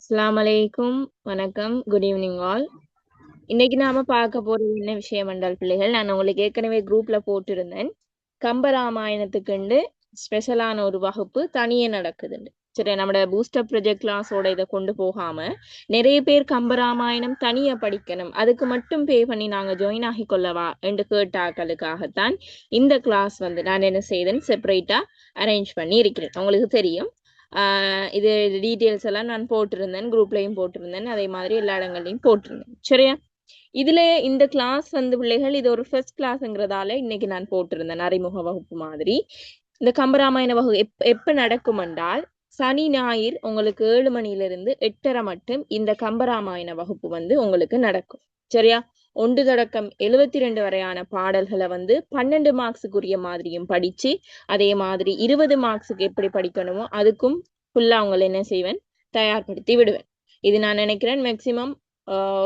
அஸ்ஸலாமு அலைக்கும். வணக்கம். Good evening all. இன்னைக்கு நாம பார்க்க போறது என்ன விஷயம் என்றால் பிள்ளைகள், நான் உங்களுக்கு ஏற்கனவே குரூப்ல போட்டிருந்தேன். கம்பராமாயணத்துக்குண்டு ஸ்பெஷலான ஒரு வகுப்பு தனியே நடக்குதுண்டு. சரி, நம்மட பூஸ்டர் ப்ராஜெக்ட் கிளாஸோட இதை கொண்டு போகாம நிறைய பேர் கம்பராமாயணம் தனியா படிக்கணும், அதுக்கு மட்டும் பே பண்ணி நாங்க ஜாயின் ஆகி கொள்ளவா என்று கேட்டாக்களுக்காகத்தான் இந்த கிளாஸ் வந்து நான் என்ன செய்தேன், செப்பரேட்டா அரேஞ்ச் பண்ணி இருக்கிறேன். உங்களுக்கு தெரியும், இது டீட்டெயில்ஸ் எல்லாம் நான் போட்டிருந்தேன், குரூப்லயும் போட்டிருந்தேன், அதே மாதிரி எல்லா இடங்கள்லையும் போட்டிருந்தேன். சரியா, இதுல இந்த கிளாஸ் வந்து பிள்ளைகள் இது ஒரு ஃபர்ஸ்ட் கிளாஸ்ங்கிறதால இன்னைக்கு நான் போட்டிருந்தேன் அறிமுக வகுப்பு மாதிரி. இந்த கம்பராமாயண வகுப்பு எப்ப நடக்கும் என்றால் சனி ஞாயிறு உங்களுக்கு 7 மணியிலிருந்து 8:30 மட்டும் இந்த கம்பராமாயண வகுப்பு வந்து உங்களுக்கு நடக்கும். சரியா, 1 தொடக்கம் 72 வரையான பாடல்களை வந்து 12 மார்க்ஸுக்குரிய மாதிரியும் படிச்சு, அதே மாதிரி 20 மார்க்ஸுக்கு எப்படி படிக்கணுமோ அதுக்கும் ஃபுல்லா அவங்களை என்ன செய்வேன், தயார்படுத்தி விடுவேன். இது நான் நினைக்கிறேன் மேக்சிமம்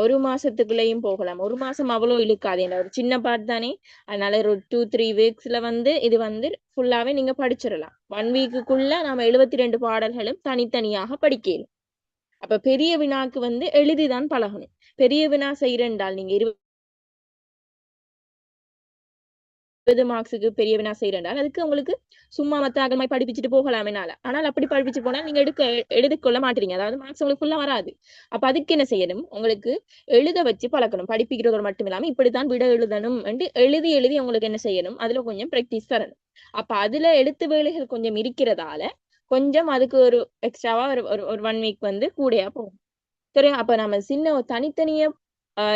ஒரு மாசத்துக்குள்ளேயும் போகலாம். ஒரு மாசம் அவ்வளோ இழுக்காது, என்ன ஒரு சின்ன பாட்டு தானே. அதனால ஒரு 2-3 வீக்ஸ்ல வந்து இது வந்து ஃபுல்லாவே நீங்க படிச்சிடலாம். 1 வீக்குக்குள்ள நாம 72 பாடல்களும் தனித்தனியாக படிக்கணும். அப்ப பெரிய வினாக்கு வந்து எழுதிதான் பழகணும். பெரிய வினா செய்யறேன்டால் நீங்க 20 மார்க்ஸுக்கு பெரிய வினா செய்யறேன்டால் அதுக்கு உங்களுக்கு சும்மா மத்த அகமாய் படிப்பிச்சுட்டு போகலாம் என்னால. ஆனால் அப்படி படிப்பிச்சு போனா நீங்க எழுதிக்கொள்ள மாட்டீங்க, அதாவது மார்க்ஸ் உங்களுக்கு ஃபுல்லா வராது. அப்ப அதுக்கு என்ன செய்யணும், உங்களுக்கு எழுத வச்சு பழக்கணும். படிப்பிக்கிறதோடு மட்டும் இல்லாம இப்படித்தான் விட எழுதணும் என்று எழுதி எழுதி உங்களுக்கு என்ன செய்யணும், அதுல கொஞ்சம் பிராக்டிஸ் தரணும். அப்ப அதுல எழுத்து வேலைகள் கொஞ்சம் இருக்கிறதால கொஞ்சம் அதுக்கு ஒரு எக்ஸ்ட்ராவா ஒரு 1 வீக் வந்து கூடையா போகும். சரி, அப்ப நம்ம சின்ன தனித்தனியா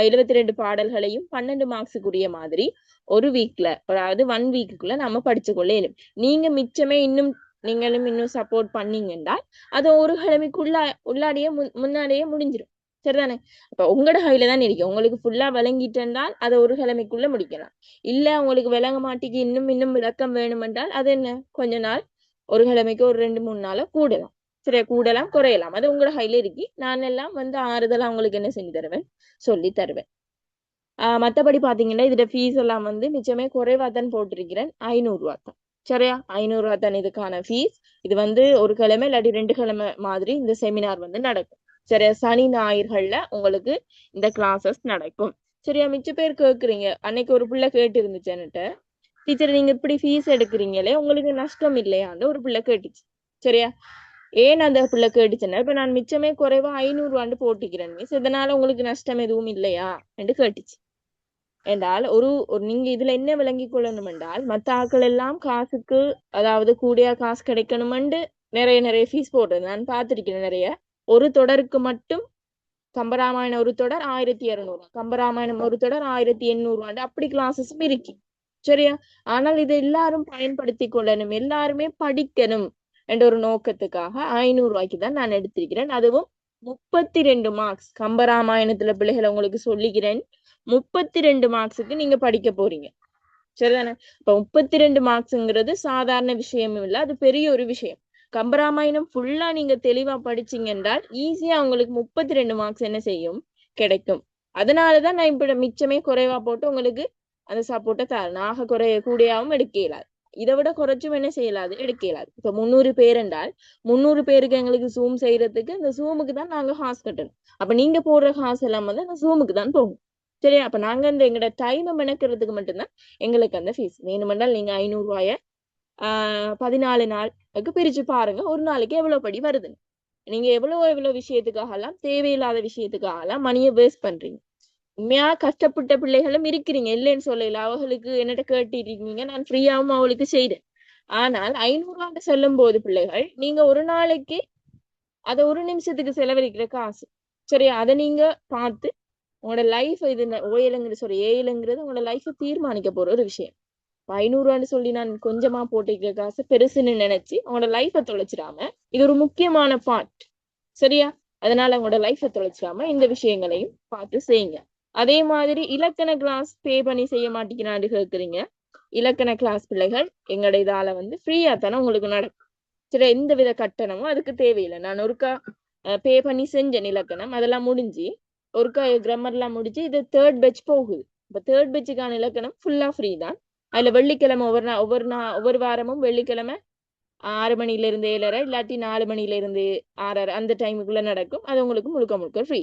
72 பாடல்களையும் 12 மார்க்ஸுக்குரிய மாதிரி ஒரு வீக்ல, அதாவது 1 வீக்குக்குள்ள நம்ம படிச்சு கொள்ள இயலும். நீங்க மிச்சமே நீங்களும் இன்னும் சப்போர்ட் பண்ணீங்கன்னா அது ஒரு கிழமைக்குள்ள உள்ளாடியே முன்னாடியே முடிஞ்சிடும். சரிதானே, அப்ப உங்களோட கையில தான் இருக்கு. உங்களுக்கு ஃபுல்லா விளங்கிட்டால் அதை ஒரு கிழமைக்குள்ள முடிக்கலாம். இல்ல உங்களுக்கு விளங்க மாட்டேங்க, இன்னும் விளக்கம் வேணும் என்றால் அது என்ன, கொஞ்ச நாள், ஒரு கிழமைக்கு ஒரு 2-3 நாள கூடலாம். சரியா, கூடலாம் குறையலாம், அது உங்களோட கையில இருக்கு. நான் எல்லாம் வந்து ஆறுதலா உங்களுக்கு என்ன செஞ்சு தருவேன், சொல்லி தருவேன். மத்தபடி பாத்தீங்கன்னா இதோட ஃபீஸ் எல்லாம் வந்து மிச்சமே குறைவா தான் போட்டிருக்கிறேன், 500 ரூபா தான். சரியா, 500 ரூபா தான் இதுக்கான ஃபீஸ். இது வந்து ஒரு கிழமை இல்லாட்டி 2 கிழமை மாதிரி இந்த செமினார் வந்து நடக்கும். சரியா, சனி ஞாயிறுகள்ல உங்களுக்கு இந்த கிளாஸஸ் நடக்கும். சரியா, மிச்ச பேர் கேக்குறீங்க, அன்னைக்கு ஒரு பிள்ளை கேட்டு இருந்துச்சு என்கிட்ட, டீச்சர் நீங்க இப்படி ஃபீஸ் எடுக்கிறீங்களே உங்களுக்கு நஷ்டம் இல்லையான்னு ஒரு பிள்ளை கேட்டுச்சு. சரியா, ஏன் அந்த பிள்ளை கேட்டுச்சுன்னா, இப்ப நான் மிச்சமே குறைவா 500 ரூபான்னு போட்டிக்கிறேன் மிஸ், இதனால உங்களுக்கு நஷ்டம் எதுவும் இல்லையா என்று கேட்டுச்சு. என்றால் ஒரு நீங்க இதுல என்ன விளங்கி கொள்ளணும் என்றால், மத்த ஆட்கள் எல்லாம் காசுக்கு, அதாவது கூடிய காசு கிடைக்கணுமெண்டு நிறைய ஃபீஸ் போடுறது நான் பார்த்திருக்கிறேன் நிறைய. ஒரு தொடருக்கு மட்டும் கம்பராமாயணம் ஒரு தொடர் 1200, கம்பராமாயணம் ஒரு தொடர் 1800 அப்படி கிளாஸஸும் இருக்கு. சரியா, ஆனால் இதை எல்லாரும் பயன்படுத்தி கொள்ளணும், எல்லாருமே படிக்கணும் என்ற ஒரு நோக்கத்துக்காக 500 ரூபாய்க்கு தான் நான் எடுத்திருக்கிறேன். அதுவும் 32 மார்க்ஸ் கம்பராமாயணத்துல பிள்ளைகளை உங்களுக்கு சொல்லிக்கிறேன். 32 மார்க்ஸுக்கு நீங்க படிக்க போறீங்க. சரிதானே, இப்ப 32 மார்க்ஸ்ங்கிறது சாதாரண விஷயமும் இல்ல, அது பெரிய ஒரு விஷயம். கம்பராமாயணம் ஃபுல்லா நீங்க தெளிவா படிச்சீங்க என்றால் ஈஸியா உங்களுக்கு 32 மார்க்ஸ் என்ன செய்யும், கிடைக்கும். அதனாலதான் நான் இப்ப மிச்சமே குறைவா போட்டு உங்களுக்கு அந்த சப்போர்ட்டை தரேன். ஆக கூடியாவும் எடுக்க இயலாது, இதை விட குறைச்சும் என்ன செய்யலாது, எடுக்க இயலாது. இப்ப 300 பேர் என்றால் 300 பேருக்கு எங்களுக்கு ஜூம் செய்யறதுக்கு இந்த ஜூமுக்கு தான் நாங்க காசு கட்டணும். அப்ப நீங்க போடுற காசு எல்லாம் வந்து அந்த ஜூமுக்கு தான் போகும். சரியா, அப்ப நாங்க இந்த எங்களோட டைமை மெனக்கிறதுக்கு மட்டும்தான் எங்களுக்கு அந்த ஃபீஸ். வேணுமென்றால் நீங்க 500 ரூபாய 14 நாளுக்கு பிரிச்சு பாருங்க, ஒரு நாளைக்கு எவ்வளவு படி வருதுன்னு. நீங்க எவ்வளவு விஷயத்துக்காக எல்லாம், தேவையில்லாத விஷயத்துக்காக எல்லாம் மணியை வேஸ்ட் பண்றீங்க. உண்மையா கஷ்டப்பட்ட பிள்ளைகளும் இருக்கிறீங்க, இல்லைன்னு சொல்லல. அவங்களுக்கு என்னட்ட கேட்டிருக்கீங்க, நான் ஃப்ரீயாவும் அவளுக்கு செய்தேன். ஆனால் 500 ரூபான்னு சொல்லும் போது பிள்ளைகள், நீங்க ஒரு நாளைக்கு அதை ஒரு நிமிஷத்துக்கு செலவழிக்கிற காசு. சரியா, அதை நீங்க பார்த்து உங்களோட லைஃப், இது ஏழுங்கிறது உங்களோட லைஃபை தீர்மானிக்க போற ஒரு விஷயம். 500 ரூபான்னு சொல்லி நான் கொஞ்சமா போட்டிருக்கிற காசு பெருசுன்னு நினைச்சு உங்களோட லைஃபை தொலைச்சிடாம, இது ஒரு முக்கியமான பார்ட். சரியா, அதனால உங்களோட லைஃபை தொலைச்சிடாம இந்த விஷயங்களையும் பார்த்து செய்யுங்க. அதே மாதிரி இலக்கண கிளாஸ் பே பண்ணி செய்ய மாட்டேங்கிறான்னு கேட்குறீங்க. இலக்கண கிளாஸ் பிள்ளைகள் எங்களோட இதால வந்து ஃப்ரீயா தானே உங்களுக்கு நடக்கும். சரி, எந்த வித கட்டணமும் அதுக்கு தேவையில்லை. நான் ஒருக்கா பே பண்ணி செஞ்சேன் இலக்கணம், அதெல்லாம் முடிஞ்சு ஒருக்கா கிராமர்லாம் முடிஞ்சு இது 3rd பேட்ச் போகுது. இப்ப 3rd பேட்சுக்கான இலக்கணம் ஃபுல்லா ஃப்ரீ தான். அதுல வெள்ளிக்கிழமை ஒவ்வொரு வாரமும் வெள்ளிக்கிழமை 6 மணில இருந்து 7:30 இல்லாட்டி 4 மணில இருந்து 6:30 அந்த டைமுக்குள்ள நடக்கும். அது உங்களுக்கு முழுக்க முழுக்க ஃப்ரீ.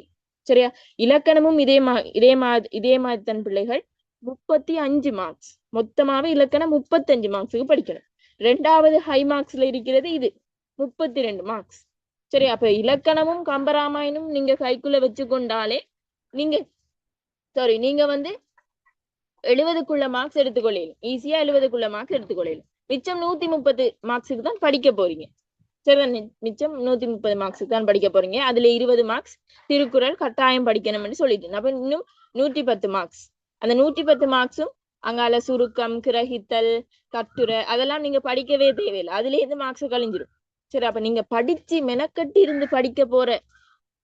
சரியா? இலக்கணமும் இதே மாதிரி தன் பிள்ளைகள் 35 மார்க்ஸ். மொத்தமாவே இலக்கணம் 35 மார்க்ஸுக்கு படிக்கணும். 2வது ஹை மார்க்ஸ்ல இருக்கிறது இது 32 மார்க்ஸ். சரி, அப்ப இலக்கணமும் கம்பராமாயணம் நீங்க கைக்குள்ள வச்சு கொண்டாலே நீங்க வந்து 70க்குள்ள மார்க்ஸ் எடுத்துக்கொள்ளலாம். ஈஸியா 70க்குள்ள மார்க்ஸ் எடுத்துக்கொள்ளலாம். மிச்சம் 130 மார்க்ஸுக்கு தான் படிக்க போறீங்க. சரிதான், மிச்சம் 130 மார்க்ஸுக்கு தான் படிக்க போறீங்க. அதுல 20 மார்க்ஸ் திருக்குறள் கட்டாயம் படிக்கணும்னு சொல்லிட்டு அப்ப இன்னும் 110 மார்க்ஸ். அந்த 110 மார்க்ஸும் அங்கால சுருக்கம், கிரகித்தல், கட்டுரை அதெல்லாம் நீங்க படிக்கவே தேவையில்லை. அதுல இருந்து மார்க்ஸ் கழிஞ்சிடும். சரி, அப்ப நீங்க படிச்சு மெனக்கட்டி இருந்து படிக்க போற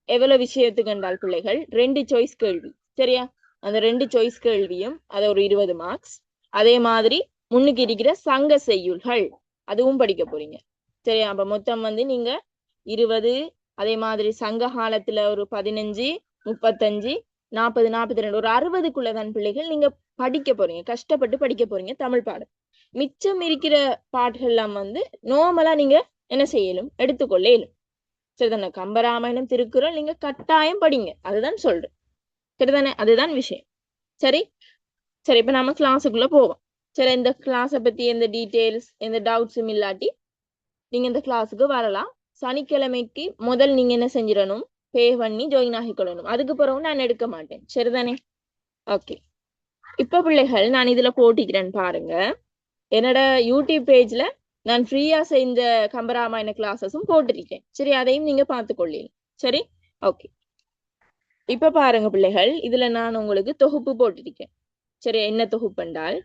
எவ்வளவு விஷயத்துக்கு என்றால் பிள்ளைகள் 2 சாய்ஸ் கேள்வி. சரியா? அந்த 2 சாய்ஸ் கேள்வியும் அதை ஒரு 20 மார்க்ஸ். அதே மாதிரி முன்னுக்கு இருக்கிற சங்க செய்யுள்கள் அதுவும் படிக்க போறீங்க. சரியா? அப்ப மொத்தம் வந்து நீங்க 20, அதே மாதிரி சங்க காலத்துல ஒரு 15, 35, 40, 42 ஒரு 60க்குள்ளதான் பிள்ளைகள் நீங்க படிக்க போறீங்க. கஷ்டப்பட்டு படிக்க போறீங்க தமிழ் பாடம். மிச்சம் இருக்கிற பாட்டுகள்லாம் வந்து நார்மலா நீங்க என்ன செய்யலும் எடுத்துக்கொள்ள இயலும். சரிதானே? கம்பராமாயணம், திருக்குறள் நீங்க கட்டாயம் படிங்க. அதுதான் சொல்றேன். சரிதானே? அதுதான் விஷயம். சரி, இப்ப நம்ம கிளாஸுக்குள்ள போவோம். சரி, இந்த கிளாஸை பத்தி எந்த டீட்டெயில்ஸ் எந்த டவுட்ஸும் இல்லாட்டி நீங்க இந்த கிளாஸுக்கு வரலாம். சனிக்கிழமைக்கு முதல் நீங்க என்ன செஞ்சிடணும், பே பண்ணி ஜாயின் ஆகிக்கொள்ளணும். அதுக்கு பிறகு நான் எடுக்க மாட்டேன். சரிதானே? ஓகே. இப்ப பிள்ளைகள் நான் இதுல போட்டிக்கிறேன் பாருங்க. என்னோட யூடியூப் பேஜ்ல நான் ஃப்ரீயா செய்த கம்பராமாயண கிளாஸஸும் போட்டிருக்கேன். சரி, அதையும் நீங்க பார்த்துக்கொள்ளலாம். சரி, ஓகே. இப்ப பாருங்க பிள்ளைகள், இதுல நான் உங்களுக்கு தொகுப்பு போட்டிருக்கேன். சரி, என்ன தொகுப்பு என்றால்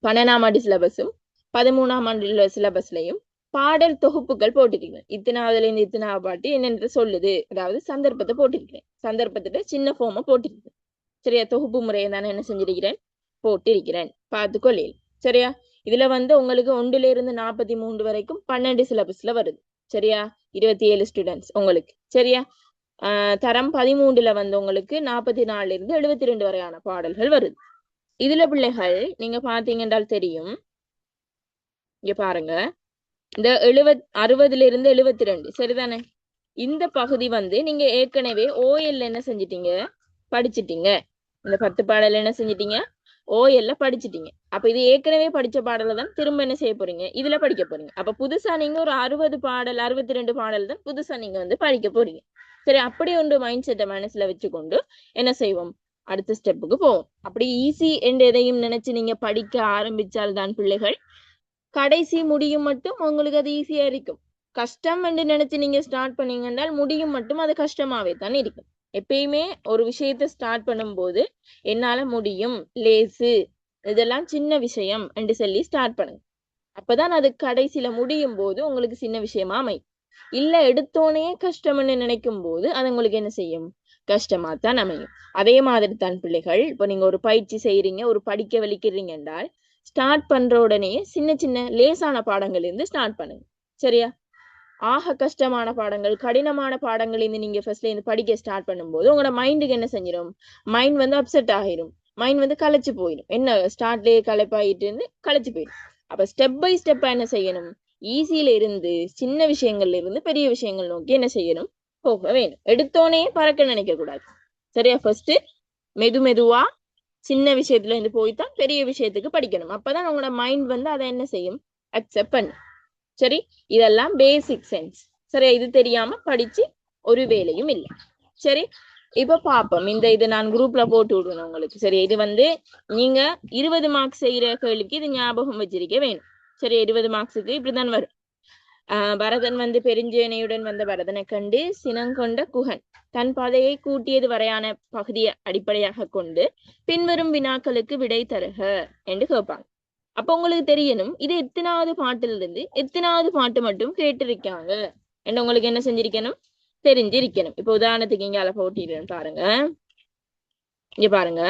12ஆம் ஆண்டு சிலபஸும் 13ஆம் ஆண்டு சிலபஸ்லயும் பாடல் தொகுப்புகள் போட்டிருக்கேன். இத்தனாவதுல இருந்து இத்தனாவது பாட்டு என்னென்று சொல்லுது, அதாவது சந்தர்ப்பத்தை போட்டிருக்கிறேன். சந்தர்ப்பத்துல சின்ன ஃபார்மை போட்டிருக்கேன். சரியா? தொகுப்பு முறையை நான் என்ன செஞ்சிருக்கிறேன், போட்டிருக்கிறேன். பார்த்துக்கொள்ளேன். சரியா? இதுல வந்து உங்களுக்கு 1ல இருந்து 43 வரைக்கும் 12 சிலபஸ்ல வருது. சரியா? 27 ஸ்டூடெண்ட்ஸ் உங்களுக்கு. சரியா? தரம் 13ல வந்து உங்களுக்கு 44ல இருந்து 72 வரையான பாடல்கள் வருது. இதுல பிள்ளைகள் நீங்க பாத்தீங்க என்றால் தெரியும். இங்க பாருங்க, இந்த 60ல இருந்து 72. சரிதானே? இந்த பகுதி வந்து நீங்க ஏற்கனவே OL என்ன செஞ்சிட்டீங்க, படிச்சிட்டீங்க. இந்த 10 பாடல் என்ன செஞ்சிட்டீங்க, OL படிச்சிட்டீங்க. அப்ப இது ஏற்கனவே படிச்ச பாடல தான் திரும்ப என்ன செய்ய போறீங்க, இதுல படிக்க போறீங்க. அப்ப புதுசா நீங்க ஒரு 60 பாடல் 62 பாடல் தான் புதுசா நீங்க வந்து படிக்க போறீங்க. சரி, அப்படி ஒன்று மைண்ட் செட்டை மனசுல வச்சுக்கொண்டு என்ன செய்வோம், அடுத்த ஸ்டெப்புக்கு போவோம். அப்படி ஈஸி என்று எதையும் நினைச்சு நீங்க படிக்க ஆரம்பிச்சால் தான் பிள்ளைகள் கடைசி முடியும் மட்டும் உங்களுக்கு அது ஈஸியா இருக்கும். கஷ்டம் என்று நினைச்சு நீங்க ஸ்டார்ட் பண்ணீங்கன்னா முடியும் மட்டும் அது கஷ்டமாவே தான் இருக்கும். எப்பயுமே ஒரு விஷயத்த ஸ்டார்ட் பண்ணும்போது என்னால முடியும், லேசு, இதெல்லாம் சின்ன விஷயம் என்று சொல்லி ஸ்டார்ட் பண்ணுங்க. அப்பதான் அது கடைசியில முடியும் போது உங்களுக்கு சின்ன விஷயமா அமையும். இல்ல எடுத்தோனே கஷ்டம்னு நினைக்கும் போது அது உங்களுக்கு என்ன செய்யும், கஷ்டமா தான் அமையும். அதே மாதிரி தான் பிள்ளைகள், இப்போ நீங்க ஒரு பயிற்சி செய்யறீங்க, ஒரு படிக்க வலிக்கிறீங்க என்றால் ஸ்டார்ட் பண்ற உடனே சின்ன சின்ன லேசான பாடங்கள் இருந்து ஸ்டார்ட் பண்ணுங்க. சரியா? ஆக கஷ்டமான பாடங்கள், கடினமான பாடங்கள் இருந்து நீங்க ஃபர்ஸ்ட்ல இருந்து படிக்க ஸ்டார்ட் பண்ணும்போது உங்களோட மைண்டுக்கு என்ன செஞ்சிடும், மைண்ட் வந்து அப்செட் ஆகிரும், மைண்ட் வந்து களைச்சு போயிடும். என்ன ஸ்டார்ட்லயே களைப்பாயிட்டு இருந்து களைச்சு போயிடும். அப்ப ஸ்டெப் பை ஸ்டெப்பா என்ன செய்யணும், ஈஸியில இருந்து சின்ன விஷயங்கள்ல இருந்து பெரிய விஷயங்கள் நோக்கி என்ன செய்யணும், போக வேணும். எடுத்தோனே பறக்க நினைக்க கூடாது. சரியா? ஃபர்ஸ்ட் மெதுவா சின்ன விஷயத்துல இருந்து போய்தான் பெரிய விஷயத்துக்கு படிக்கணும். அப்பதான் உங்களோட மைண்ட் வந்து அதை என்ன செய்யும், அக்செப்ட் பண்ணும். சரி, இதெல்லாம் பேசிக் சென்ஸ். சரியா? இது தெரியாம படிச்சு ஒரு வேலையும் இல்லை. சரி, இப்ப பாப்போம். இது நான் குரூப்ல போட்டு விடுவேன் உங்களுக்கு. சரி, இது வந்து நீங்க 20 மார்க்ஸ் செய்யற கேள்விக்கு இது ஞாபகம் வச்சிருக்க வேணும். சரி, 20 மார்க்ஸுக்கு இப்படிதான் வரும். பரதன் வந்து பெருஞ்சேனையுடன் வந்த பரதனை கண்டு சினங்கொண்ட குகன் தன் பதையை கூட்டியது வரையான பகுதியை அடிப்படையாக கொண்டு பின்வரும் வினாக்களுக்கு விடை தருக என்று கேட்பாங்க. அப்ப உங்களுக்கு தெரியணும் இது எத்தனாவது பாட்டுல இருந்து எத்தனாவது பாட்டு மட்டும் கேட்டிருக்காங்க என்று உங்களுக்கு என்ன செஞ்சிருக்கணும், தெரிஞ்சிருக்கணும். இப்ப உதாரணத்துக்கு இங்க போட்டிடுறேன் பாருங்க. இங்க பாருங்க,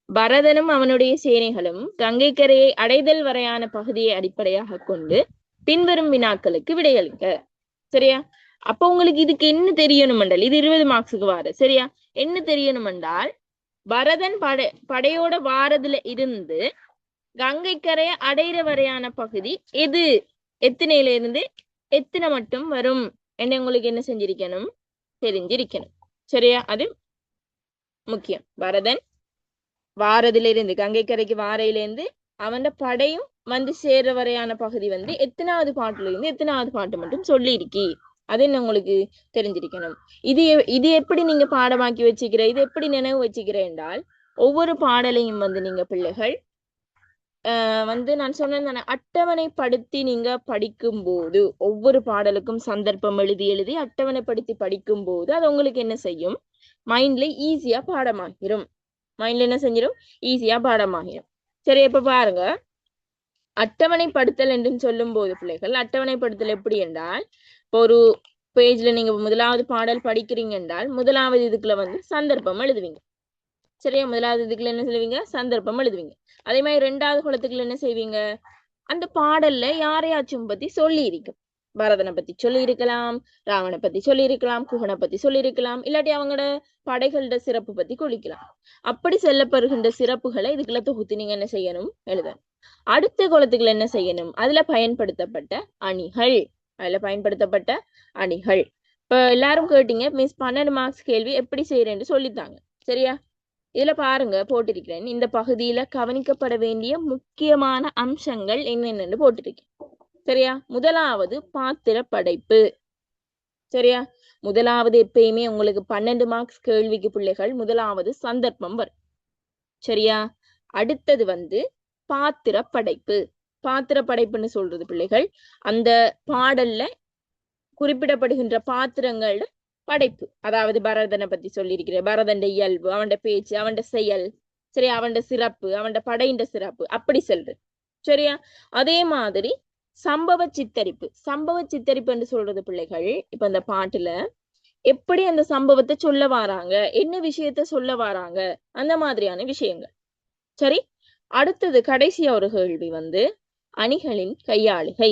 பரதனும் அவனுடைய சேனைகளும் கங்கை கரையை அடைதல் வரையான பகுதியை அடிப்படையாக கொண்டு பின்வரும் வினாக்களுக்கு விடையளிக்க. சரியா? அப்ப உங்களுக்கு இதுக்கு என்ன தெரியணும் என்றால், இது 20 மார்க்ஸுக்கு வாரு. சரியா? என்ன தெரியணும் என்றால், பரதன் படையோட வாரதுல இருந்து கங்கை கரையை அடைகிற வரையான பகுதி எது எத்தனையில இருந்து எத்தனை மட்டும் வரும் என்ன உங்களுக்கு என்ன செஞ்சிருக்கணும், தெரிஞ்சிருக்கணும். சரியா? அது முக்கியம். பரதன் வாரதிலிருந்து கங்கைக்கரைக்கு வாரையிலிருந்து அவன் படையும் வந்து சேர்ற வரையான பகுதி வந்து எத்தனாவது பாட்டுல இருந்து எத்தனாவது பாட்டு மட்டும் சொல்லி இருக்கி, அது என்ன உங்களுக்கு தெரிஞ்சிருக்கணும். இது எப்படி நீங்க பாடமாக்கி வச்சுக்கிற, இது எப்படி நினைவு வச்சுக்கிற என்றால், ஒவ்வொரு பாடலையும் வந்து நீங்க பிள்ளைகள் வந்து நான் சொன்னேன் அட்டவணைப்படுத்தி நீங்க படிக்கும் போது, ஒவ்வொரு பாடலுக்கும் சந்தர்ப்பம் எழுதி எழுதி அட்டவணைப்படுத்தி படிக்கும் போது அது உங்களுக்கு என்ன செய்யும், மைண்ட்ல ஈஸியா பாடமாகிரும். மைண்ட்ல என்ன செஞ்சிடும், ஈஸியா பாடமாகிரும். சரி, இப்ப பாருங்க, அட்டவணைப்படுத்தல் என்று சொல்லும் போது பிள்ளைகள், அட்டவணைப்படுத்தல் எப்படி என்றால், இப்போ ஒரு பேஜ்ல நீங்க முதலாவது பாடல் படிக்கிறீங்க என்றால் முதலாவது இதுக்குள்ள வந்து சந்தர்ப்பம் எழுதுவீங்க. சரியா? முதலாவது இதுக்குள்ள என்ன சொல்லுவீங்க, சந்தர்ப்பம் எழுதுவீங்க. அதே மாதிரி 2வது குளத்துக்குள்ள என்ன செய்வீங்க, அந்த பாடல்ல யாரையாச்சும் பத்தி சொல்லி இருக்கும். பரதனை பத்தி சொல்லி இருக்கலாம், ராவனை பத்தி சொல்லி இருக்கலாம், குகனை பத்தி சொல்லி இருக்கலாம், இல்லாட்டி அவங்களோட படைகளோட சிறப்பு பத்தி குளிக்கலாம். அப்படி செல்லப்படுகின்ற சிறப்புகளை இதுக்குள்ள தொகுத்து நீங்க என்ன செய்யணும், எழுதணும். அடுத்த குளத்துக்குள்ள என்ன செய்யணும், அதுல பயன்படுத்தப்பட்ட அணிகள், இப்ப எல்லாரும் கேட்டீங்க மிஸ் 12 மார்க்ஸ் கேள்வி எப்படி செய்யறேன்னு சொல்லித்தாங்க. சரியா? இதுல பாருங்க போட்டிருக்கிறேன், இந்த பகுதியில கவனிக்கப்பட வேண்டிய முக்கியமான அம்சங்கள் என்னென்னு போட்டிருக்கேன். சரியா? முதலாவது பாத்திர படைப்பு. சரியா? முதலாவது எப்பயுமே உங்களுக்கு 12 மார்க்ஸ் கேள்விக்கு பிள்ளைகள் முதலாவது சந்தர்ப்பம் வரும். சரியா? அடுத்தது வந்து பாத்திர படைப்பு. பாத்திர படைப்புன்னு சொல்றது பிள்ளைகள் அந்த பாடல்ல குறிப்பிடப்படுகின்ற பாத்திரங்களோட படைப்பு. அதாவது பரதனை பத்தி சொல்லியிருக்கிறேன், பரதன் இயல்பு, அவன் பேச்சு, அவன் செயல், சரியா, அவன் சிறப்பு, அவன் படையின் சிறப்பு, அப்படி சொல்றது. சரியா? அதே மாதிரி சம்பவ சித்தரிப்பு என்று சொல்றது பிள்ளைகள், இப்ப அந்த பாட்டுல எப்படி அந்த சம்பவத்தை சொல்ல வராங்க, என்ன விஷயத்த சொல்ல வராங்க, அந்த மாதிரியான விஷயங்கள். சரி, அடுத்தது கடைசியா ஒரு கேள்வி வந்து அணிகளின் கையாளுகை.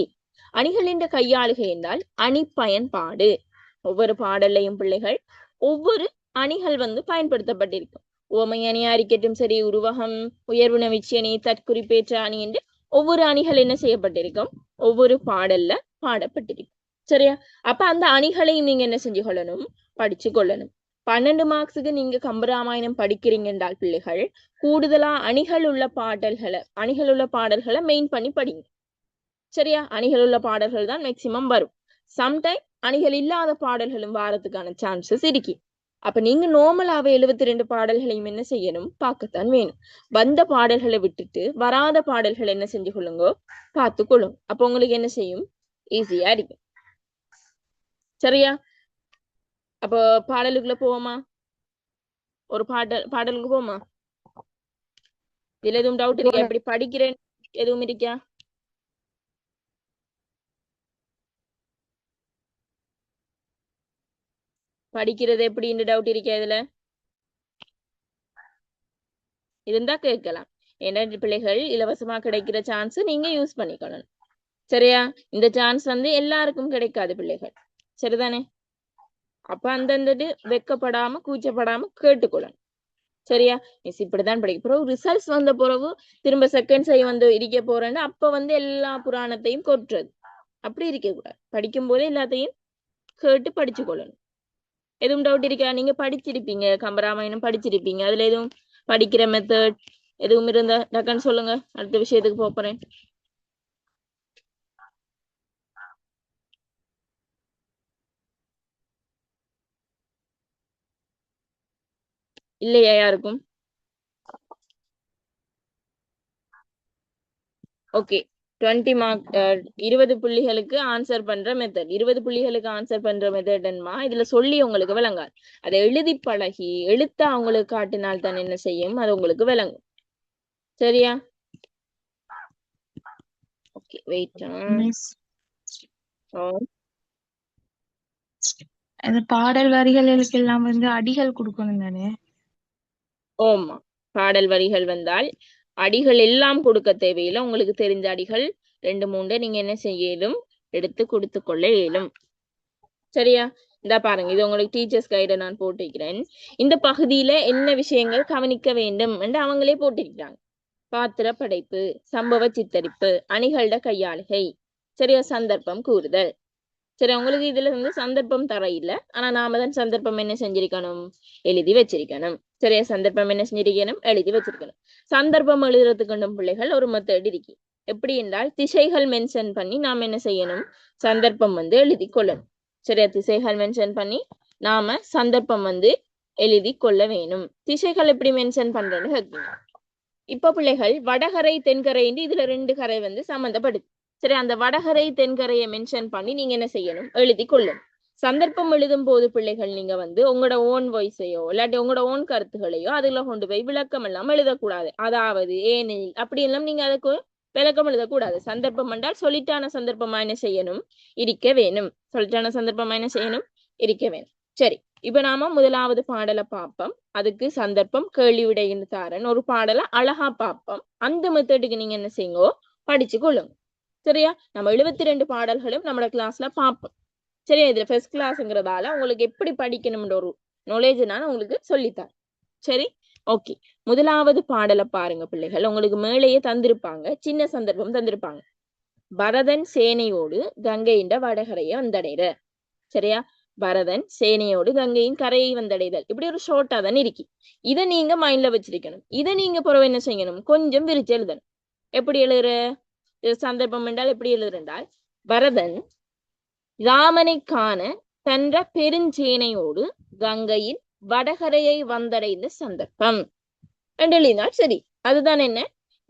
அணிகளின் கையாளுகை என்றால் அணி பயன்பாடு. ஒவ்வொரு பாடலையும் பிள்ளைகள் ஒவ்வொரு அணிகள் வந்து பயன்படுத்தப்பட்டிருக்கும். உவமை அணியா இருக்கட்டும் சரி, உருவகம், உயர்வு நவிச்சி அணி, தற்குறிப்பேற்ற அணி என்று ஒவ்வொரு அணிகள் என்ன செய்யப்பட்டிருக்கும், ஒவ்வொரு பாடல்ல பாடப்பட்டிருக்கும். சரியா? அப்ப அந்த அணிகளையும் நீங்க என்ன செஞ்சு கொள்ளணும், படிச்சு கொள்ளணும். 12 மார்க்ஸுக்கு நீங்க கம்பராமாயணம் படிக்கிறீங்க என்றால் பிள்ளைகள் கூடுதலா அணிகள் உள்ள பாடல்களை மெயின் பண்ணி படிங்க. சரியா? அணிகள் உள்ள பாடல்கள் தான் மேக்சிமம் வரும். சம்டைம் அணிகள் இல்லாத பாடல்களும் வாரத்துக்கான சான்சஸ் இருக்கு. அப்ப நீங்க நார்மலாவே 72 பாடல்களையும் என்ன செய்யணும், பார்க்கத்தான் வேணும். வந்த பாடல்களை விட்டுட்டு வராத பாடல்கள் என்ன செஞ்சு கொள்ளுங்க, பார்த்து கொள்ளுங்க. அப்ப உங்களுக்கு என்ன செய்யும், ஈஸியா இருக்கும். சரியா? அப்போ பாடலுக்குள்ள போவோமா, ஒரு பாடலுக்கு போமா? இதுல எதுவும் டவுட் இருக்கா, எப்படி படிக்கிறேன் எதுவும் இருக்கா? படிக்கிறது எப்படின்னு டவுட் இருக்கா? இதுல இருந்தா கேட்கலாம். ஏன்னா பிள்ளைகள் இலவசமா கிடைக்கிற சான்ஸ் நீங்க யூஸ் பண்ணிக்கணும். சரியா? இந்த சான்ஸ் வந்து எல்லாருக்கும் கிடைக்காது பிள்ளைகள். சரிதானே? அப்ப அந்தந்தது வெக்கப்படாம கூச்சப்படாம கேட்டுக்கொள்ளணும். சரியா? மிஸ் இப்படிதான் படிக்க பிறகு ரிசல்ட்ஸ் வந்த பிறகு திரும்ப செகண்ட் சை வந்து இருக்க போறேன்னு அப்ப வந்து எல்லா புராணத்தையும் கொட்டுறது, அப்படி இருக்க கூடாது. படிக்கும் போதே எல்லாத்தையும் கேட்டு படிச்சு கொள்ளணும். எதுவும் டவுட் இருக்கா? நீங்க படிச்சிருப்பீங்க, கம்பராமாயணம் படிச்சிருப்பீங்க, அதுல எதுவும் படிக்கிற மெத்தட் எதுவும் இருந்தா டக்குன்னு சொல்லுங்க, அடுத்த விஷயத்துக்கு போறேன். இல்லையா யாருக்கும்? ஓகே, 20 மார்க் 20 புள்ளிகளுக்கு ஆன்சர் பண்ற மெத்தட், 20 புள்ளிகளுக்கு ஆன்சர் பண்ற மெத்தட்மா இதுல சொல்லி உங்களுக்கு விளங்காது. அதை எழுதி பழகி எழுத்த அவங்களுக்கு காட்டினால் தான் என்ன செய்யும், அது உங்களுக்கு விளங்கும். சரியா? Okay, wait. அந்த பாடல் வரிகளுக்கு எல்லாம் வந்து அடிகள் கொடுக்கணும் தானே? ஓமா, பாடல் வரிகள் வந்தால் அடிகள் எல்லாம் கொடுக்க தேவையில்லை. உங்களுக்கு தெரிஞ்ச அடிகள் 2-3 நீங்க என்ன செய்யலும் எடுத்து கொடுத்து கொள்ள இயலும். சரியா? இந்த பாருங்க, இது உங்களுக்கு டீச்சர்ஸ் கைட நான் போட்டிருக்கிறேன். இந்த பகுதியில என்ன விஷயங்கள் கவனிக்க வேண்டும் என்று அவங்களே போட்டிருக்கிறாங்க. பாத்திர படைப்பு, சம்பவ சித்தரிப்பு, அணிகளோட கையாளுகை, சரியா? சந்தர்ப்பம் கூறுதல். சரி, உங்களுக்கு இதுல வந்து சந்தர்ப்பம் தர இல்ல, ஆனா நாம தான் சந்தர்ப்பம் என்ன செஞ்சிருக்கணும், எழுதி வச்சிருக்கணும். சரியா? சந்தர்ப்பம் என்ன செஞ்சிருக்கணும், எழுதி வச்சிருக்கணும். சந்தர்ப்பம் எழுதுறதுக்கு பிள்ளைகள் ஒரு மெத்தட் இருக்கு. எப்படி என்றால் திசைகள் மென்ஷன் பண்ணி நாம் என்ன செய்யணும், சந்தர்ப்பம் வந்து எழுதி கொள்ளணும். சரியா? திசைகள் மென்ஷன் பண்ணி நாம சந்தர்ப்பம் வந்து எழுதி கொள்ள வேணும். திசைகள் எப்படி மென்ஷன் பண்றேன்னு கேட்கணும். இப்ப பிள்ளைகள் வடகரை தென்கரை இதுல 2 கரை வந்து சம்பந்தப்படுது. சரி, அந்த வடகரை தென்கரையை மென்ஷன் பண்ணி நீங்க என்ன செய்யணும், எழுதி கொள்ளணும். சந்தர்ப்பம் எழுதும் போது பிள்ளைகள் நீங்க வந்து உங்களோட ஓன் வாய்ஸையோ இல்லாட்டி உங்களோட ஓன் கருத்துகளையோ அதுல கொண்டு போய் விளக்கம் எல்லாம் எழுதக்கூடாது. அதாவது ஏனெனில் அப்படி எல்லாம் நீங்க அதுக்கு விளக்கம் எழுதக்கூடாது. சந்தர்ப்பம் என்றால் சொல்லிட்டான சந்தர்ப்பமா என்ன செய்யணும், இருக்க வேணும். சொல்லிட்டான சந்தர்ப்பமா என்ன செய்யணும், இருக்க வேணும். சரி, இப்ப நாம முதலாவது பாடலை பார்ப்போம். அதுக்கு சந்தர்ப்பம் கேள்வி விடைன்னு தாரன் ஒரு பாடலை அழகா பார்ப்போம். அந்த மெத்தடுக்கு நீங்க என்ன செய்யுங்க, படிச்சு கொள்ளுங்க. சரியா? நம்ம 72 பாடல்களும் நம்மளோட கிளாஸ்ல பார்ப்போம். சரியா? இதுல ஃபர்ஸ்ட் கிளாஸ்ங்கிறதால உங்களுக்கு எப்படி படிக்கணும்ன்ற ஒரு நாலேஜ் நான் உங்களுக்கு சொல்லித்தரேன். சரி, ஓகே. முதலாவது பாடலை பாருங்க பிள்ளைகள். உங்களுக்கு மேலேயே தந்திருப்பாங்க, சின்ன சந்தர்ப்பம் தந்திருப்பாங்க. பரதன் சேனையோடு கங்கையின் வடகரையை வந்தடைற. சரியா? பரதன் சேனையோடு கங்கையின் கரையை வந்தடைதல். இப்படி ஒரு ஷார்ட்டா தான் இருக்கு. இதை நீங்க மைண்ட்ல வச்சிருக்கணும். இதை நீங்க பிறகு என்ன செய்யணும், கொஞ்சம் விரிச்சு எழுதணும். எப்படி எழுதுற, சந்தர்ப்பம் என்றால் எப்படி எழுதுறால், பரதன் ராமனை காண தன்ற பெருஞ்சேனையோடு கங்கையின் வடகரையை வந்தடைந்த சந்தர்ப்பம் என்று எழுதினால் சரி. அதுதான் என்ன,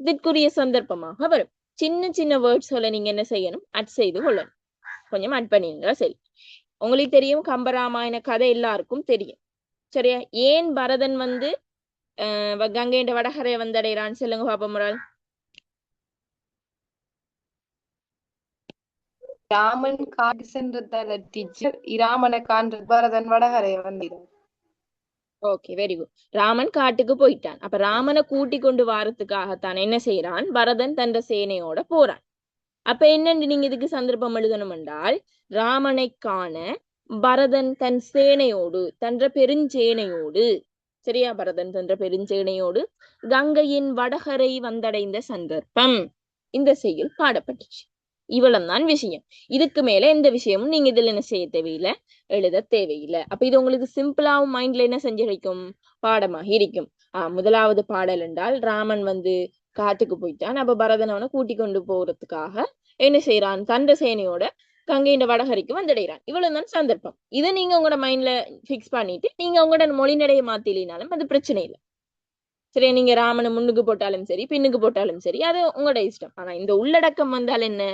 இதற்குரிய சந்தர்ப்பமாக வரும். சின்ன சின்ன வேர்ட்ஸ்களை நீங்க என்ன செய்யணும், அட் செய்து கொள்ளணும். கொஞ்சம் அட் பண்ணிருந்தா சரி. உங்களுக்கு தெரியும், கம்பராமாயண கதை எல்லாருக்கும் தெரியும். சரியா? ஏன் பரதன் வந்து கங்கையின் வடகரையை வந்தடைறான்னு சொல்லுங்க பாப்பா முறால். ராமன் காடு சென்றதால டீச்சர், இராமனை காண்ற பரதன் வடகரையை வந்திடும். Okay, very good. ராமன் காட்டுக்கு போயிட்டான். அப்ப ராமனை கூட்டி கொண்டு வாரத்துக்காகத்தான் என்ன செய்யறான், பரதன் தன் சேனையோட போறான். அப்ப என்னன்னு நீங்க இதுக்கு சந்தர்ப்பம் எழுதணும் என்றால், ராமனை காண பரதன் தன் சேனையோடு தன்ற பெருஞ்சேனையோடு, சரியா? பரதன் தன்ற பெருஞ்சேனையோடு கங்கையின் வடகரை வந்தடைந்த சந்தர்ப்பம் இந்த செய்யுள் பாடப்பட்டுச்சு. இவ்வளவுதான் விஷயம். இதுக்கு மேல எந்த விஷயமும் நீங்க இதுல என்ன செய்ய தேவையில்லை, எழுத தேவையில்லை. அப்ப இது உங்களுக்கு சிம்பிளாவும் மைண்ட்ல என்ன செஞ்சிருக்கும், பாடமாக இருக்கும். முதலாவது பாடல் என்றால் ராமன் வந்து காட்டுக்கு போயிட்டான். அப்ப பரதன் அவனை கூட்டி கொண்டு போறதுக்காக என்ன செய்யறான், தண்ட சேனையோட கங்கையின் வடகரைக்கு வந்தடைகிறான். இவ்வளவுதான் சந்தர்ப்பம். இதை நீங்க உங்களோட மைண்ட்ல பிக்ஸ் பண்ணிட்டு நீங்க உங்களோட மொழிநடையை மாத்திலினாலும் அது பிரச்சனை இல்லை. சரி, நீங்க ராமனை முன்னுக்கு போட்டாலும் சரி பின்னுக்கு போட்டாலும் சரி, அது உங்களோட இஷ்டம். ஆனா இந்த உள்ளடக்கம் வந்தால் என்ன,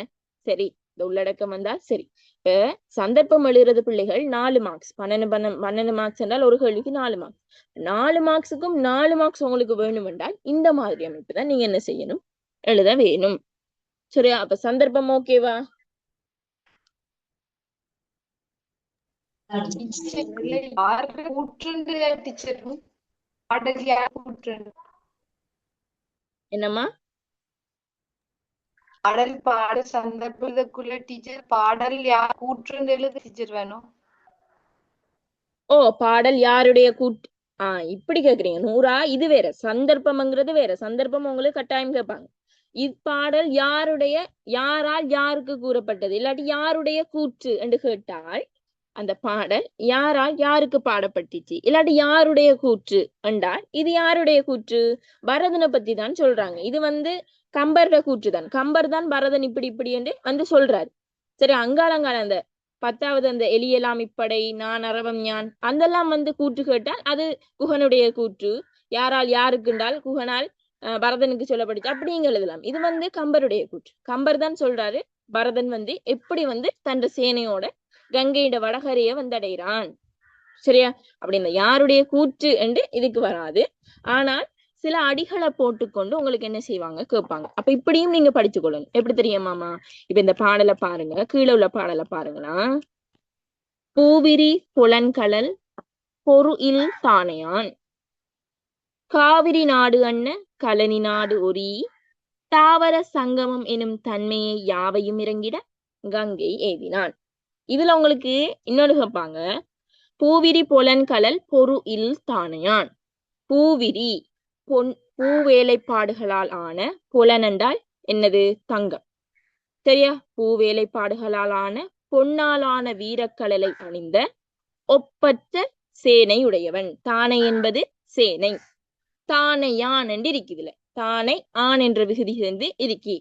சரி, இந்த உள்ளடக்கம் வந்தால் சரி. இப்ப சந்தர்ப்பம் எழுதுறது பிள்ளைகள் 4 மார்க்ஸ். 12 மார்க்ஸ் என்றால் ஒரு கேள்விக்கு 4 மார்க்ஸ். 4 மார்க்ஸுக்கும் 4 மார்க்ஸ் உங்களுக்கு வேணும் என்றால் இந்த மாதிரி அமைப்பு தான் நீங்க என்ன செய்யணும், எழுத வேணும். சரியா? அப்ப சந்தர்ப்பம் ஓகேவா? என்னம்மா? பாடல் பாட சந்தர்ப்பத்துக்குள்ள டீச்சர் பாடல் யார் கூற்றுன்னு எழுத டீச்சர் வேணும். ஓ, பாடல் யாருடைய கூட்டு, இப்படி கேக்குறீங்க நூறா. இது வேற, சந்தர்ப்பம்ங்கிறது வேற. சந்தர்ப்பம் உங்களுக்கு கட்டாயம் கேட்பாங்க. இப்பாடல் யாருடைய, யாரால் யாருக்கு கூறப்பட்டது, இல்லாட்டி யாருடைய கூற்று என்று கேட்டால் அந்த பாடல் யாரால் யாருக்கு பாடப்பட்டுச்சு, இல்லாட்டி யாருடைய கூற்று என்றால் இது யாருடைய கூற்று, பரதனை பத்தி தான் சொல்றாங்க. இது வந்து கம்பரோட கூற்று தான். கம்பர் தான் பரதன் இப்படி இப்படி என்று வந்து சொல்றாரு. சரி, அங்காளங்கால அந்த 10வது அந்த எலியலாம் இப்படை நான் அரவம் ஞான் அதெல்லாம் வந்து கூற்று கேட்டால் அது குகனுடைய கூற்று. யாரால் யாருக்குண்டால் குகனால் பரதனுக்கு சொல்லப்பட்டுச்சு அப்படிங்க எழுதலாம். இது வந்து கம்பருடைய கூற்று. கம்பர் தான் சொல்றாரு பரதன் வந்து எப்படி வந்து தன் சேனையோட கங்கையோட வடகரைய வந்தடைகிறான். சரியா? அப்படி இந்த யாருடைய கூற்று என்று இதுக்கு வராது. ஆனால் சில அடிகளை போட்டுக்கொண்டு உங்களுக்கு என்ன செய்வாங்க, கேட்பாங்க. அப்ப இப்படியும் நீங்க படிச்சுக்கொள்ளணும். எப்படி தெரியுமாமா? இப்ப இந்த பாடலை பாருங்க, கீழே உள்ள பாடலை பாருங்கன்னா, பூவிரி புலன்கடல் பொரு இல் தானையான் காவிரி நாடு அண்ண கலனி நாடு ஒரி தாவர சங்கமம் எனும் தன்மையை யாவையும் இறங்கிட கங்கை ஏவினான். இதுல உங்களுக்கு இன்னொரு கேட்பாங்க, பூவிரி புலன்கடல் பொரு இல் தானையான். பூவிரி பூ வேலைப்பாடுகளால் ஆன, புலன் என்றால் என்னது, தங்கம். சரியா? பூ வேலைப்பாடுகளாலான பொன்னாலான வீரக்கழலை அணிந்த ஒப்பற்ற சேனை உடையவன். தானை என்பது சேனை. தானை யான் என்று இருக்குதுல, தானை ஆண் என்ற விகுதி சேர்ந்து இருக்கி.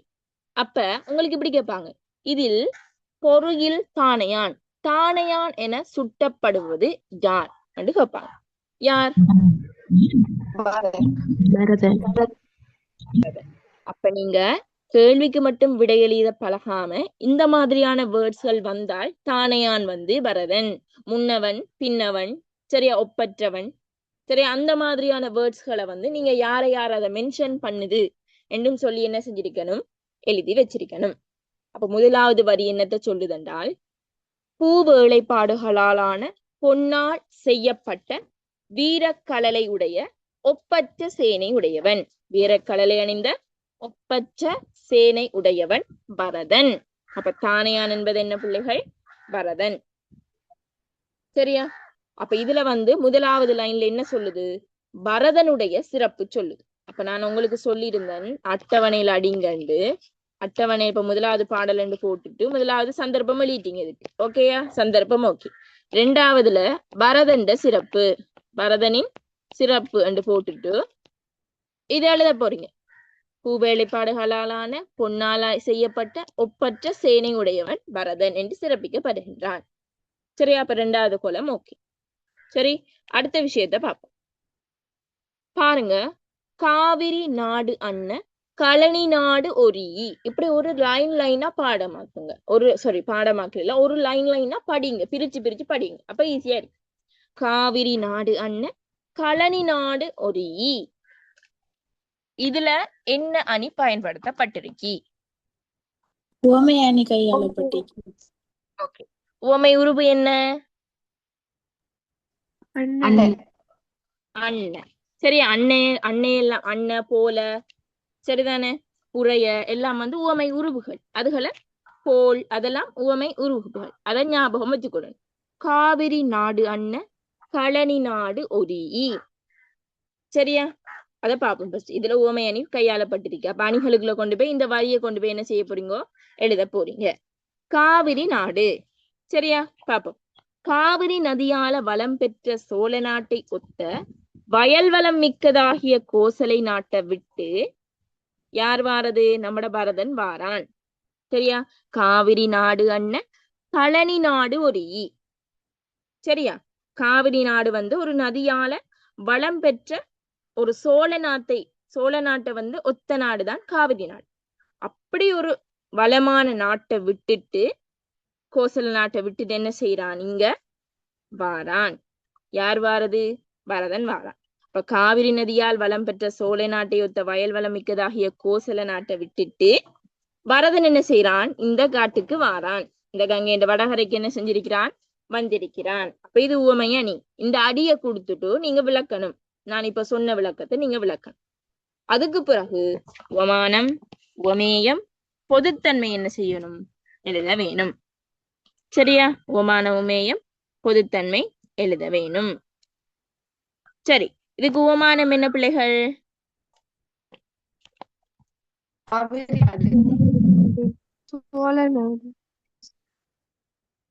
அப்ப உங்களுக்கு இப்படி கேட்பாங்க, இதில் பொருளில் தானையான் தானையான் என சுட்டப்படுவது யார் என்று கேட்பாங்க. யார்? அப்ப நீங்க கேள்விக்கு மட்டும் விடையெழுத பழகாம இந்த மாதிரியான வேர்ட்ஸ்கள் வந்தால் தானையான் வந்து பரதன், முன்னவன் பின்னவன், சரியா, ஒப்பற்றவன், சரியா, அந்த மாதிரியான வேர்ட்ஸ்களை வந்து நீங்க யாரை யார் அதை மென்ஷன் பண்ணுது என்றும் சொல்லி என்ன செஞ்சிருக்கணும், எழுதி வச்சிருக்கணும். அப்ப முதலாவது வரி என்னத்தை சொல்லுதென்றால், பூ வேலைப்பாடுகளாலான பொன்னால் செய்யப்பட்ட வீரக்கழலை உடைய ஒப்பற்ற சேனை உடையவன். வீரக்கழலை அணிந்த ஒப்பற்ற சேனை உடையவன் பரதன். அப்ப தானையான் என்பது என்ன பிள்ளைகள்? பரதன். சரியா? அப்ப இதுல வந்து முதலாவது லைன்ல என்ன சொல்லுது? பரதனுடைய சிறப்பு சொல்லுது. அப்ப நான் உங்களுக்கு சொல்லியிருந்தேன் அட்டவணையில அடிங்கண்டு. அட்டவணை இப்ப முதலாவது பாடல் என்று போட்டுட்டு முதலாவது சந்தர்ப்பம் எழுதிட்டீங்க இதுக்கு. ஓகேயா? சந்தர்ப்பம் ஓகே. ரெண்டாவதுல பரதன் சிறப்பு, பரதனின் சிறப்பு என்று போட்டுட்டு இதை எழுத போறீங்க. பூ வேலைப்பாடுகளாலான பொன்னால செய்யப்பட்ட ஒப்பற்ற சேனை உடையவன் பரதன் என்று சிறப்பிக்கப்படுகின்றான். சரியா? அப்ப ரெண்டாவது கோலம் ஓகே. சரி, அடுத்த விஷயத்த பார்ப்போம். பாருங்க, காவிரி நாடு அண்ண கழனி நாடு ஒரியி. இப்படி ஒரு லைனா பாடமாக்குங்க. பாடமாக்கல, ஒரு லைனா படிங்க, பிரிச்சு பிரிச்சு படிங்க. அப்ப ஈஸியா இருக்கு. காவிரி நாடு அண்ண கழனி நாடு ஒரியி. இதுல என்ன அணி பயன்படுத்தப்பட்டிருக்கி? உவமை அணி கையாளப்பட்டிருக்கு. ஓகே. உவமை உருவு என்ன? அண்ணன். அண்ணன். சரி, அண்ணே எல்லாம் அண்ண போல, சரிதானே? உரைய எல்லாம் வந்து உவமை உருவுகள். அதுகளை போல் அதெல்லாம் உவமை உருவுகள். அதை ஞாபகம் வச்சுக்கொள்ளணும். காவிரி நாடு அண்ண கழனி நாடு ஒரியி. சரியா? அதை பார்ப்போம். ஃபர்ஸ்ட் இதுல உவமை அணி கையாளப்பட்டிருக்கு. அப்ப அணிகளுக்குள்ள கொண்டு போய் இந்த வரியை கொண்டு போய் என்ன செய்ய போறீங்க? எழுத போறீங்க. காவிரி நாடு. சரியா? பார்ப்போம். காவிரி நதியால வளம் பெற்ற சோழ நாட்டை ஒத்த வயல் வளம் மிக்கதாகிய கோசலை நாட்டை விட்டு யார் வாரது? நம்மட பரதன் வாரான். சரியா? காவிரி நாடு அண்ண கழனி நாடு ஒரியி. சரியா? காவிரி நாடு வந்து ஒரு நதியால வளம் பெற்ற ஒரு சோழ நாட்டை வந்து ஒத்த நாடுதான் காவிரி நாடு. அப்படி ஒரு வளமான நாட்டை விட்டுட்டு, கோசல நாட்டை விட்டுட்டு என்ன செய்யறான்? இங்க வாரான். யார் வாரது? பரதன் வாரான். இப்ப காவிரி நதியால் வளம் பெற்ற சோழ நாட்டை ஒத்த வயல் வளம் மிக்கதாகிய கோசல நாட்டை விட்டுட்டு பரதன் என்ன செய்யறான்? இந்த காட்டுக்கு வாரான். இந்த கங்கை இந்த வடகரைக்கு என்ன செஞ்சிருக்கிறான்? வந்திருக்கிறான். அப்ப இது உவமை அணி. இந்த அடியை கொடுத்துட்டு நீங்க விளக்கணும். நான் இப்ப சொன்ன விளக்கத்தை நீங்க விளக்கணும். அதுக்கு பிறகு உவமானம், உவமேயம், பொதுத்தன்மை என்ன செய்யணும்? எழுத வேணும். சரியா? உவமானம், உவமேயம், பொதுத்தன்மை எழுத வேணும். சரி, இதுக்கு உவமானம் என்ன பிள்ளைகள்?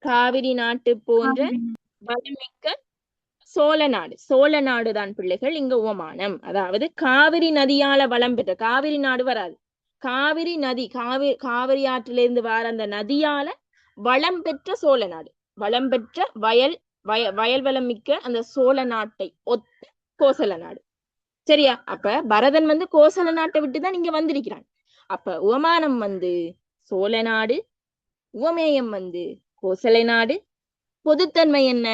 காவிரி நாட்டு போன்ற வளமிக்க சோழ நாடு. சோழ நாடுதான் பிள்ளைகள் இங்க உவமானம். அதாவது காவிரி நதியால வளம் பெற்ற, காவிரி நாடு வராது, காவிரி நதி, காவிரி ஆற்றிலிருந்து வர அந்த நதியால வளம் பெற்ற சோழ நாடு, வளம் பெற்ற வயல் வளம் மிக்க அந்த சோழ நாட்டை ஒத்த கோசல நாடு. சரியா? அப்ப பரதன் வந்து கோசல நாட்டை விட்டுதான் இங்க வந்திருக்கிறான். அப்ப உவமானம் வந்து சோழ நாடு, உவமேயம் வந்து கோசலை நாடு, பொதுத்தன்மை என்ன?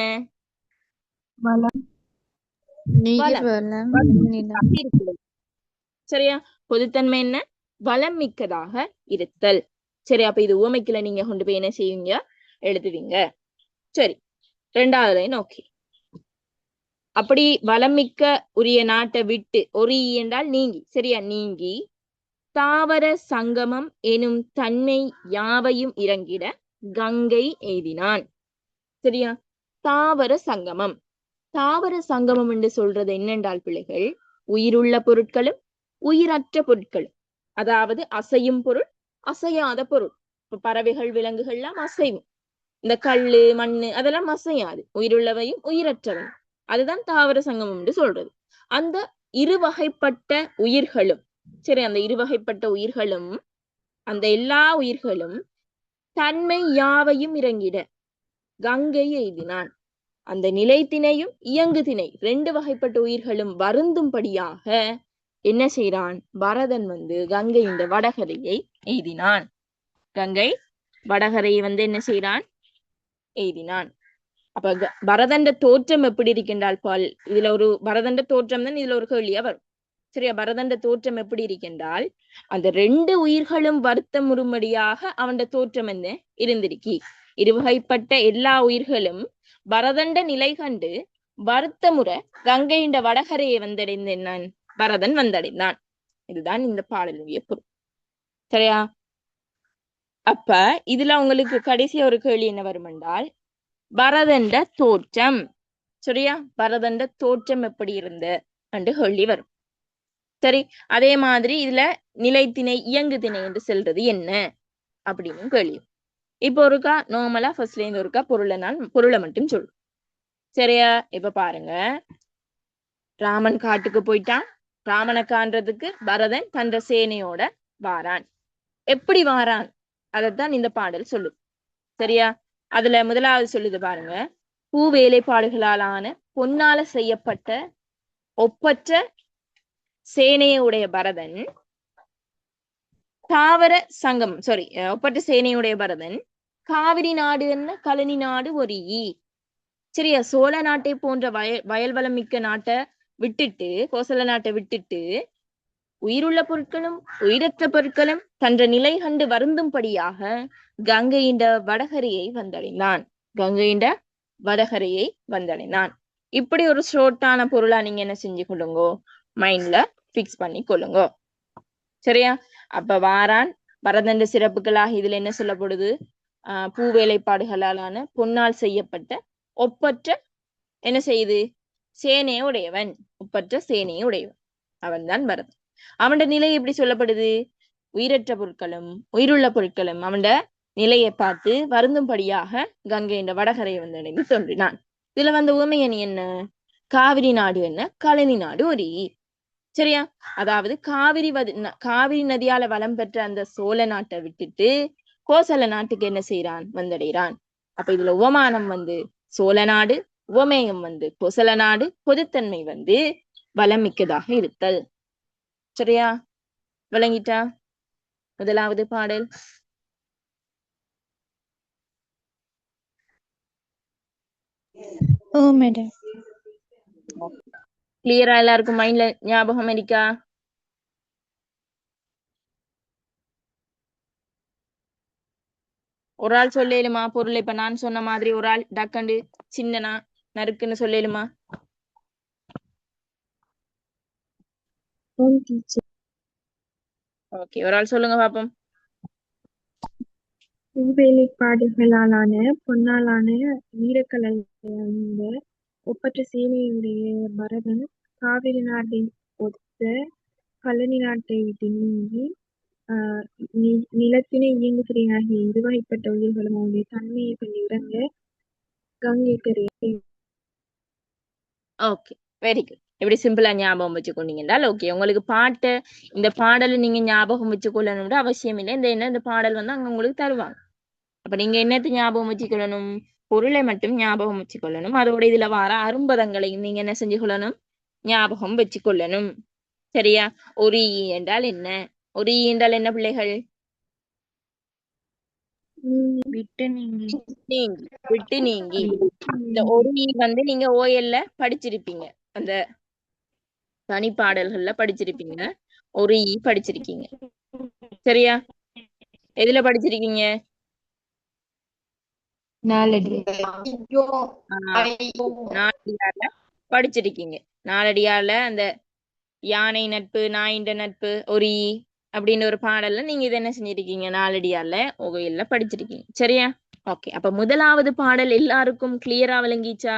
சரியா? பொதுத்தன்மை என்ன? வளம் மிக்கதாக இருத்தல். சரி, அப்ப இது உவமைக்குள்ள நீங்க கொண்டு போய் என்ன செய்வீங்க? எழுதுவீங்க. சரி, ரெண்டாவது நோக்கி, அப்படி வளமிக்க உரிய நாட்டை விட்டு, ஒரி என்றால் நீங்கி, சரியா, நீங்கி தாவர சங்கமம் எனும் தன்மை யாவையும் இறங்கிட கங்கை எய்தினான். சரியா? தாவர சங்கமம். தாவர சங்கமம் என்று சொல்றது என்னென்றால் பிள்ளைகள், உயிருள்ள பொருட்களும் உயிரற்ற பொருட்களும், அதாவது அசையும் பொருள், அசையாத பொருள், இப்ப பறவைகள் விலங்குகள்லாம் அசைவும். இந்த கல்லு மண்ணு அதெல்லாம் அசையாது. உயிருள்ளவையும் உயிரற்றவையும். அதுதான் தாவர சங்கமம் என்று சொல்றது. அந்த இருவகைப்பட்ட உயிர்களும் சரி, அந்த இருவகைப்பட்ட உயிர்களும் அந்த எல்லா உயிர்களும் தன்மை யாவையும் இறங்கிட கங்கை எய்தினான். அந்த நிலைத்திணையும் இயங்கு திணை 2 வகைப்பட்ட உயிர்களும் வருந்தும்படியாக என்ன செய்யறான்? பரதன் கங்கை இந்த வடகரையை எய்தினான். கங்கை வடகரையை என்ன செய்யறான்? எய்தினான். அப்ப பரதண்ட தோற்றம் எப்படி இருக்கின்றால் பால், இதுல ஒரு பரதண்ட தோற்றம் தான் இதுல ஒரு கேள்வியா வரும். சரியா? பரதண்ட தோற்றம் எப்படி இருக்கின்றால் அந்த 2 உயிர்களும் வருத்தமுறும்படியாக அவன் தோற்றம் என்ன இருந்திருக்கி. இருவகைப்பட்ட எல்லா உயிர்களும் பரதண்ட நிலை கண்டு வருத்தமுற கங்கையின் வடகரையை வந்தடைந்த என்னன் பரதன் வந்தடைந்தான். இதுதான் இந்த பாடலுடைய பொருள். சரியா? அப்ப இதுல உங்களுக்கு கடைசி ஒரு கேள்வி என்ன வரும் என்றால் பரதண்ட தோற்றம். சரியா? பரதண்ட தோற்றம் எப்படி இருந்த என்று கேள்வி வரும். சரி, அதே மாதிரி இதுல நிலைத்திணை இயங்கு திணை என்று சொல்றது என்ன அப்படின்னு கேள்வி. இப்போ ஒருக்கா நார்மலா ஃபர்ஸ்ட்ல இருந்து ஒருக்கா பொருளை மட்டும் சொல்லு. சரியா? இப்ப பாருங்க, ராமன் காட்டுக்கு போயிட்டான். ராமனை காண்றதுக்கு பரதன் தன்ற சேனையோட வாரான். எப்படி வாரான் அதைத்தான் இந்த பாடல் சொல்லுது. சரியா? அதுல முதலாவது சொல்லுது பாருங்க, பூ வேலைப்பாடுகளாலான பொன்னால செய்யப்பட்ட ஒப்பற்ற சேனையுடைய பரதன் தாவர சங்கம் ஒப்பற்ற சேனையுடைய பரதன் காவிரி நாடு என்ன கழனி நாடு ஒரு சரியா? சோழ நாட்டை போன்ற வயல் வளம் மிக்க நாட்டை விட்டுட்டு, கோசல நாட்டை விட்டுட்டு உயிருள்ள பொருட்களும் உயிரற்ற பொருட்களும் தன்ற நிலை கண்டு வருந்தும்படியாக கங்கையின் வடகரையை வந்தடைந்தான். கங்கையின் வடகரையை வந்தடைந்தான். இப்படி ஒரு ஷோர்ட்டான பொருளா நீங்க என்ன செஞ்சு கொள்ளுங்கோ, மைண்ட்ல பிக்ஸ் பண்ணி கொள்ளுங்க. சரியா? அப்ப வாரான் பரதண்ட சிறப்புகளாக இதுல என்ன சொல்லப்படுது? பூ வேலைப்பாடுகளாலான பொன்னால் செய்யப்பட்ட ஒப்பற்ற என்ன செய்யுது? சேனையை உடையவன். ஒப்பற்ற சேனையை உடையவன் அவன் தான் பரதன். அவனோட நிலை எப்படி சொல்லப்படுது? உயிரற்ற பொருட்களும் உயிருள்ள பொருட்களும் அவனோட நிலையை பார்த்து வருந்தும்படியாக கங்கையின் வடகரையை வந்தடைந்து தோன்றினான். இதுல உவமையணி என்ன? காவிரி நாடு என்ன கழனி நாடு ஒரு சரியா? அதாவது காவிரி நதியால வளம் பெற்ற அந்த சோழ நாட்டை விட்டுட்டு கோசல நாட்டுக்கு என்ன செய்யறான்? வந்தடைகிறான். அப்ப இதுல உவமானம் சோழ நாடு, உவமேயம் கோசல நாடு, பொதுத்தன்மை வளம் மிக்கதாக இருத்தல். சரியா? விளங்கிட்டா? முதலாவது பாடல். ஓ மேடம். கிளியரா? எல்லாருக்கும் மைண்ட்ல ஞாபகம் இருக்கா? ஒரு ஆள் சொல்லலுமா பொருள்? இப்ப நான் சொன்ன மாதிரி ஒரு ஆள் டக்கண்டு சின்னனா நறுக்குன்னு சொல்லலுமா? ஓகே, ஒரு ஆள் சொல்லுங்க பாப்போம். பூவேலைப்பாடுகளாலான பொன்னாலான வீரக்கலை ஒப்பற்ற சேனையுடைய பரதன் காவிரி நாட்டை ஒத்த கழனி நாட்டை விட்டு நீங்கி நிலத்தினை இயங்குதிரை ஆகிய இருவகைப்பட்ட உயிர்களும் அவனுடைய தன்மையை கொண்டு இறங்க கங்கை கரையை. Okay, very good. எப்படி சிம்பிளா ஞாபகம் வச்சுக்கொண்டீங்கன்றால் ஓகே. உங்களுக்கு பாட்டு இந்த பாடலை நீங்க ஞாபகம் வச்சுக்கொள்ளணும்ன்ற அவசியம் இல்லை. இந்த பாடல் அங்க உங்களுக்கு தருவாங்க. அப்ப நீங்க என்னத்தை ஞாபகம் வச்சுக்கொள்ளணும்? பொருளை மட்டும் ஞாபகம் வச்சுக்கொள்ளணும். அதோட இதுல வர அரும்பதங்களையும் நீங்க என்ன செஞ்சு கொள்ளணும்? ஞாபகம் வச்சுக்கொள்ளணும். சரியா? ஒரு என்றால் என்ன? ஒரு என்றால் என்ன பிள்ளைகள்? விட்டு நீங்கி. விட்டு நீங்கி. இந்த ஒரு நீங்க ஓஎல்ல படிச்சிருப்பீங்க, அந்த தனிப்பாடல்கள்ல படிச்சிருப்பீங்க. ஒரு படிச்சிருக்கீங்க. சரியா? எதுல படிச்சிருக்கீங்க? நாலடியார்ல படிச்சிருக்கீங்க. நாலடியார்ல அந்த யானை நட்பு நாயின்ற நட்பு ஒரு அப்படின்னு ஒரு பாடல்ல நீங்க இதை என்ன செஞ்சிருக்கீங்க? நாலடியார்ல ஓஎல்ல படிச்சிருக்கீங்க. சரியா? ஓகே. அப்ப முதலாவது பாடல் எல்லாருக்கும் கிளியரா விளங்கிச்சா?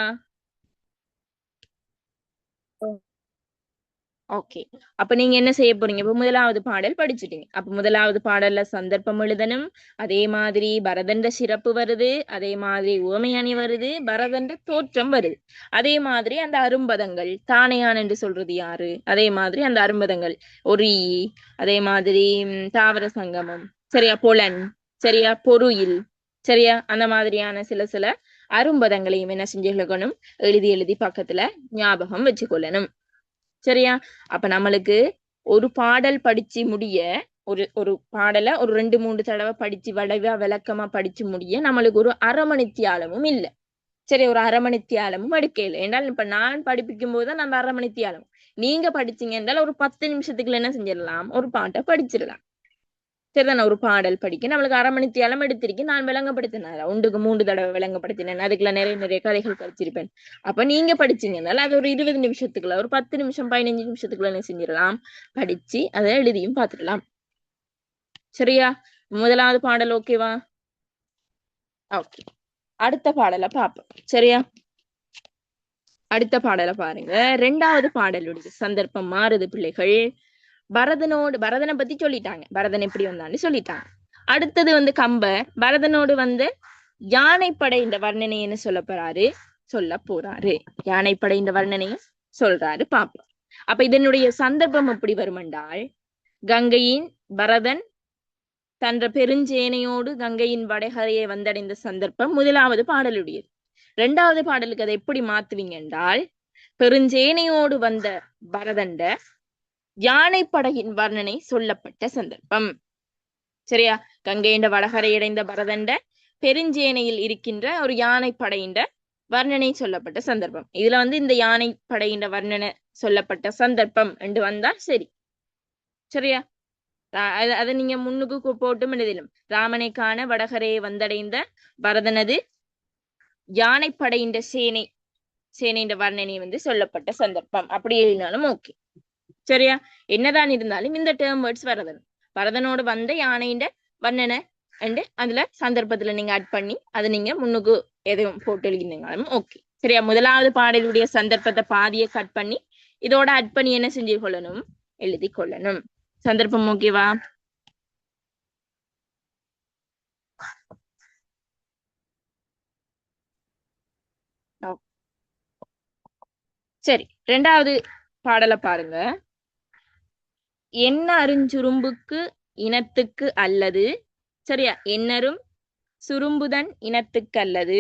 ஓகே. அப்ப நீங்க என்ன செய்ய போறீங்க? இப்ப முதலாவது பாடல் படிச்சுட்டீங்க. அப்ப முதலாவது பாடல்ல சந்தர்ப்பம் எழுதணும். அதே மாதிரி பரதண்ட சிறப்பு வருது. அதே மாதிரி உவமை அணி வருது. பரதண்ட தோற்றம் வருது. அதே மாதிரி அந்த அரும்பதங்கள் தானையான் என்று சொல்றது யாரு? அதே மாதிரி அந்த அரும்பதங்கள் ஒரி, அதே மாதிரி தாவர சங்கமம், சரியா, பொலன், சரியா, பொருயில், சரியா, அந்த மாதிரியான சில சில அரும்பதங்களையும் என்ன செஞ்சுக்கணும், எழுதி எழுதி பக்கத்துல ஞாபகம் வச்சுக்கொள்ளணும். சரியா? அப்ப நம்மளுக்கு ஒரு பாடல் படிச்சு முடிய, ஒரு பாடலை ஒரு 2-3 தடவை படிச்சு வளைவா விளக்கமா படிச்சு முடிய நம்மளுக்கு ஒரு அரை மணித்தியாலமும் இல்ல. சரி, ஒரு அரை மணித்தியாலமும் எடுக்கல. என்றால் இப்ப நான் படிப்பிக்கும் போதுதான் அந்த அரை மணித்தியாலம். நீங்க படிச்சீங்க என்றால் ஒரு 10 நிமிஷத்துக்குள்ள என்ன செஞ்சிடலாம், ஒரு பாட்டை படிச்சிடலாம். சரிதானே? ஒரு பாடல் படிக்க நம்மளுக்கு அரை மணித்தியாலம் எடுத்திருக்கேன். நான் விளங்கப்படுத்தினேன், 1-3 தடவை விளங்கப்படுத்தினேன். அதுக்குள்ள நிறைய நிறைய கதைகள் படிச்சிருப்பேன். அப்ப நீங்க படிச்சீங்கன்னால அது ஒரு 20 நிமிஷத்துக்குள்ள, ஒரு 10 நிமிஷம் 15 நிமிஷத்துக்குள்ள என்ன செஞ்சிடலாம், படிச்சு அதை எழுதியும் பார்த்துடலாம். சரியா? முதலாவது பாடல் ஓகேவா? ஓகே. அடுத்த பாடலை பார்ப்போம். சரியா? அடுத்த பாடலை பாருங்க. 2வது பாடலுடைய சந்தர்ப்பம் மாறுது பிள்ளைகள். பரதனை பத்தி சொல்லிட்டாங்க, பரதன் எப்படி வந்தான்னு சொல்லிட்டாங்க. அடுத்தது கம்பர் பரதனோடு யானைப்படை இந்த வர்ணனைன்னு சொல்ல போறாரு. யானைப்படை இந்த வர்ணனையும் சொல்றாரு, பாப்போம். அப்ப இதனுடைய சந்தர்ப்பம் எப்படி வருமென்றால், கங்கையின் பரதன் தன்ற பெருஞ்சேனையோடு கங்கையின் வடகரையை வந்தடைந்த சந்தர்ப்பம் முதலாவது பாடலுடையது. 2வது பாடலுக்கு அதை எப்படி மாத்துவீங்க என்றால், பெருஞ்சேனையோடு வந்த பரதண்ட யானைப்படையின் வர்ணனை சொல்லப்பட்ட சந்தர்ப்பம். சரியா? கங்கையின் வடகரையடைந்த பரதண்ட பெருஞ்சேனையில் இருக்கின்ற ஒரு யானைப்படையின் வர்ணனை சொல்லப்பட்ட சந்தர்ப்பம். இதுல இந்த யானைப்படையின் வர்ணனை சொல்லப்பட்ட சந்தர்ப்பம் என்று வந்தா சரி. சரியா? அதை நீங்க முன்னுக்கு போட்டும் எழுதிலும், ராமனை காண வடகரையை வந்தடைந்த பரதனது யானைப்படையின் சேனையின் வர்ணனை சொல்லப்பட்ட சந்தர்ப்பம் அப்படி எழுதினாலும் ஓகே. சரியா? என்னதான் இருந்தாலும் இந்த டேர்ம் வேர்ட்ஸ் பரதனோடு வந்த யானையின் வர்ணனை அண்டு அதுல சந்தர்ப்பத்துல நீங்க ஆட் பண்ணி அதை நீங்க முன்னுக்கு எதுவும் போட்டு எழுதினாலும் ஓகே. சரியா? முதலாவது பாடலுடைய சந்தர்ப்பத்தை பாதியை கட் பண்ணி இதோட ஆட் பண்ணி என்ன செஞ்சு கொள்ளணும், எழுதி கொள்ளணும். சந்தர்ப்பம் ஓகேவா? சரி, 2வது பாடலை பாருங்க. என்ன அருஞ்சுரும்புக்கு இனத்துக்கு அல்லது, சரியா, என்னரும் சுரும்புதன் இனத்துக்கு அல்லது,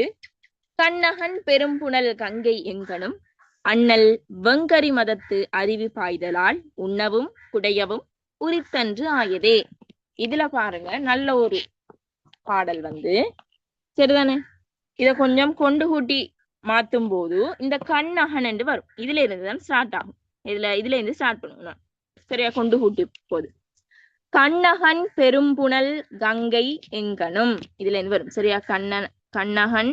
கண்ணகன் பெரும்புணல் கங்கை எங்கனும் அண்ணல் வெங்கரி மதத்து அருவி பாய்தலால் உண்ணவும் குடையவும் உரித்தன்று ஆயதே. இதுல பாருங்க, நல்ல ஒரு பாடல் சரிதானே? இத கொஞ்சம் கொண்டு கூட்டி மாத்தும் போது இந்த கண்ணகன் என்று வரும். இதுல இருந்துதான் ஸ்டார்ட் ஆகும். இதுல இருந்து ஸ்டார்ட் பண்ணுவோம். சரியா? கொண்டு கூட்டி போது கண்ணகன் பெரும்புணல் கங்கை எங்கனும் இதுல இருந்து வரும். சரியா? கண்ணகன்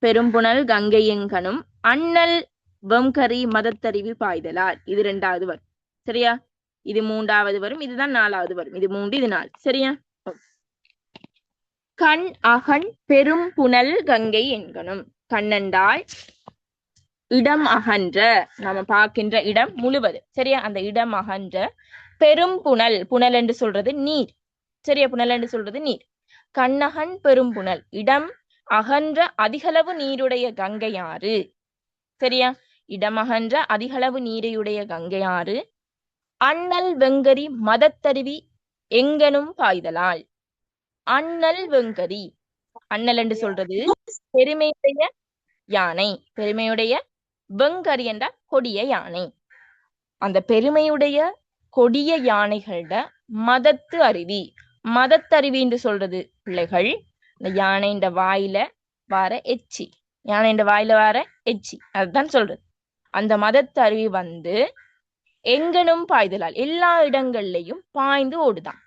பெரும்புணல் கங்கை எங்கனும் அண்ணல் வெங்கரி மதத்தறிவி பாய்தலால், இது 2வது வரும். சரியா? இது 3வது வரும். இதுதான் 4வது வரும். இது 3, இது 4. சரியா? கண் அகன் பெரும் புனல் கங்கை என்கணும். கண்ணென்றால் இடம் அகன்ற, நாம பார்க்கின்ற இடம் முழுவது. சரியா? அந்த இடம் அகன்ற பெரும் புனல், புனல் என்று சொல்றது நீர். சரியா? புனல் என்று சொல்றது நீர். கண்ணகன் பெரும் புனல், இடம் அகன்ற அதிகளவு நீருடைய கங்கையாறு. சரியா? இடம் அகன்ற அதிகளவு நீரையுடைய கங்கையாறு அண்ணல் வெங்கரி மதத்தருவி எங்கனும் பாய்தலால். அண்ணல் வெங்கரி, அண்ணல் என்று சொல்றது பெருமையுடைய யானை, பெருமையுடைய, வெங்கரி என்ற கொடிய யானை. அந்த பெருமையுடைய கொடிய யானைகளோட மதத்து அருவி, மதத்தருவி என்று சொல்றது பிள்ளைகள் இந்த யானைன்ற வாயில வார எச்சி, யானைன்ற வாயில வார எச்சி, அதுதான் சொல்றது. அந்த மதத்து அருவி எங்கனும் பாய்தலால், எல்லா இடங்கள்லயும் பாய்ந்து ஓடுதான்.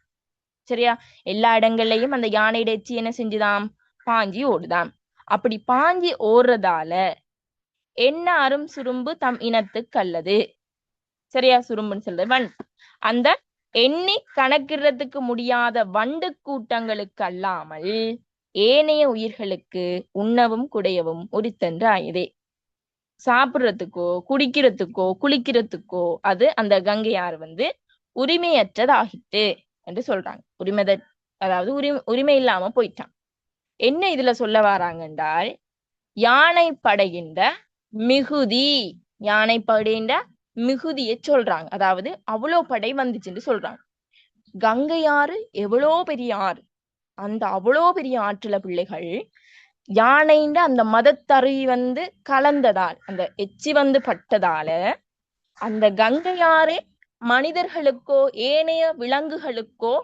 சரியா? எல்லா இடங்கள்லயும் அந்த யானையோட எச்சி என்ன செஞ்சுதாம், பாஞ்சி ஓடுதாம். அப்படி பாஞ்சி ஓடுறதால என்ன அரும் சுரும்பு தம் இனத்துக்கு அல்லது. சரியா? சுரும்புன்னு சொல்றது வண்டு. அந்த எண்ணி கணக்கிடுறதுக்கு முடியாத வண்டு கூட்டங்களுக்கு அல்லாமல் ஏனைய உயிர்களுக்கு உண்ணவும் குடையவும் உரித்தன்று ஆயதே. சாப்பிடுறதுக்கோ குடிக்கிறதுக்கோ குளிக்கிறதுக்கோ அது அந்த கங்கையாறு வந்து உரிமையற்றதாகிட்டு என்று சொல்றாங்க. அதாவது உரிமை இல்லாம போயிட்டான். என்ன இதுல சொல்ல வராங்க என்றால், யானை படைகின்ற மிகுதி, யானை படைகின்ற மிகுதியை சொல்றாங்க. அதாவது அவ்வளோ படை வந்துச்சுன்னு சொல்றாங்க. கங்கையாறு எவ்வளோ பெரிய ஆறு, அந்த அவ்வளோ பெரிய ஆற்றுல பிள்ளைகள் யானைன்ற அந்த மதத்தருவி வந்து கலந்ததால், அந்த எச்சி வந்து பட்டதால அந்த கங்கையாறு மனிதர்களுக்கோ ஏனைய விலங்குகளுக்கோ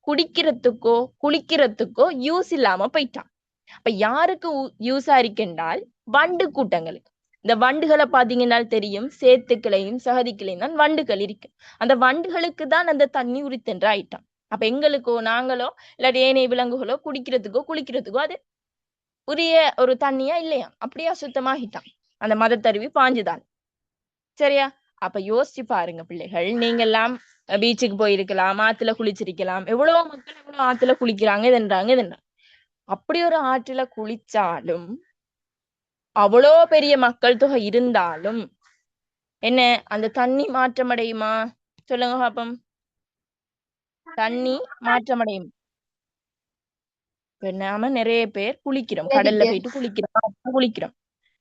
குடிக்கிறதுக்கோ குளிக்கிறதுக்கோ யூஸ் இல்லாம போயிட்டான். அப்ப யாருக்கு யூஸா இருக்குன்றால் வண்டு கூட்டங்களுக்கு. இந்த வண்டுகளை பாத்தீங்கன்னா தெரியும், சேத்துக்களையும் சகதிக்களையும் தான் வண்டுகள் இருக்கு. அந்த வண்டுகளுக்கு தான் அந்த தண்ணி உரித்தென்று ஆயிட்டான். அப்ப எங்களுக்கோ நாங்களோ இல்லாட்டி ஏனைய விலங்குகளோ குடிக்கிறதுக்கோ குளிக்கிறதுக்கோ அது உரிய ஒரு தண்ணியா இல்லையா, அப்படியே அசுத்தமாகிட்டான் அந்த மதத்தருவி பாஞ்சுதான். சரியா? அப்ப யோசிச்சு பாருங்க பிள்ளைகள், நீங்க எல்லாம் பீச்சுக்கு போயிருக்கலாம், ஆத்துல குளிச்சிருக்கலாம். எவ்வளவு மக்கள் எவ்வளவு ஆத்துல குளிக்கிறாங்க இதன்றாங்க. அப்படி ஒரு ஆற்றுல குளிச்சாலும் அவ்வளோ பெரிய மக்கள் தொகை இருந்தாலும் என்ன அந்த தண்ணி மாற்றமடையுமா? சொல்லுங்க பாப்போம். தண்ணி மாற்றமடையும். நாம நிறைய பேர் குளிக்கிறோம், கடல்ல போயிட்டு குளிக்கிறோம்.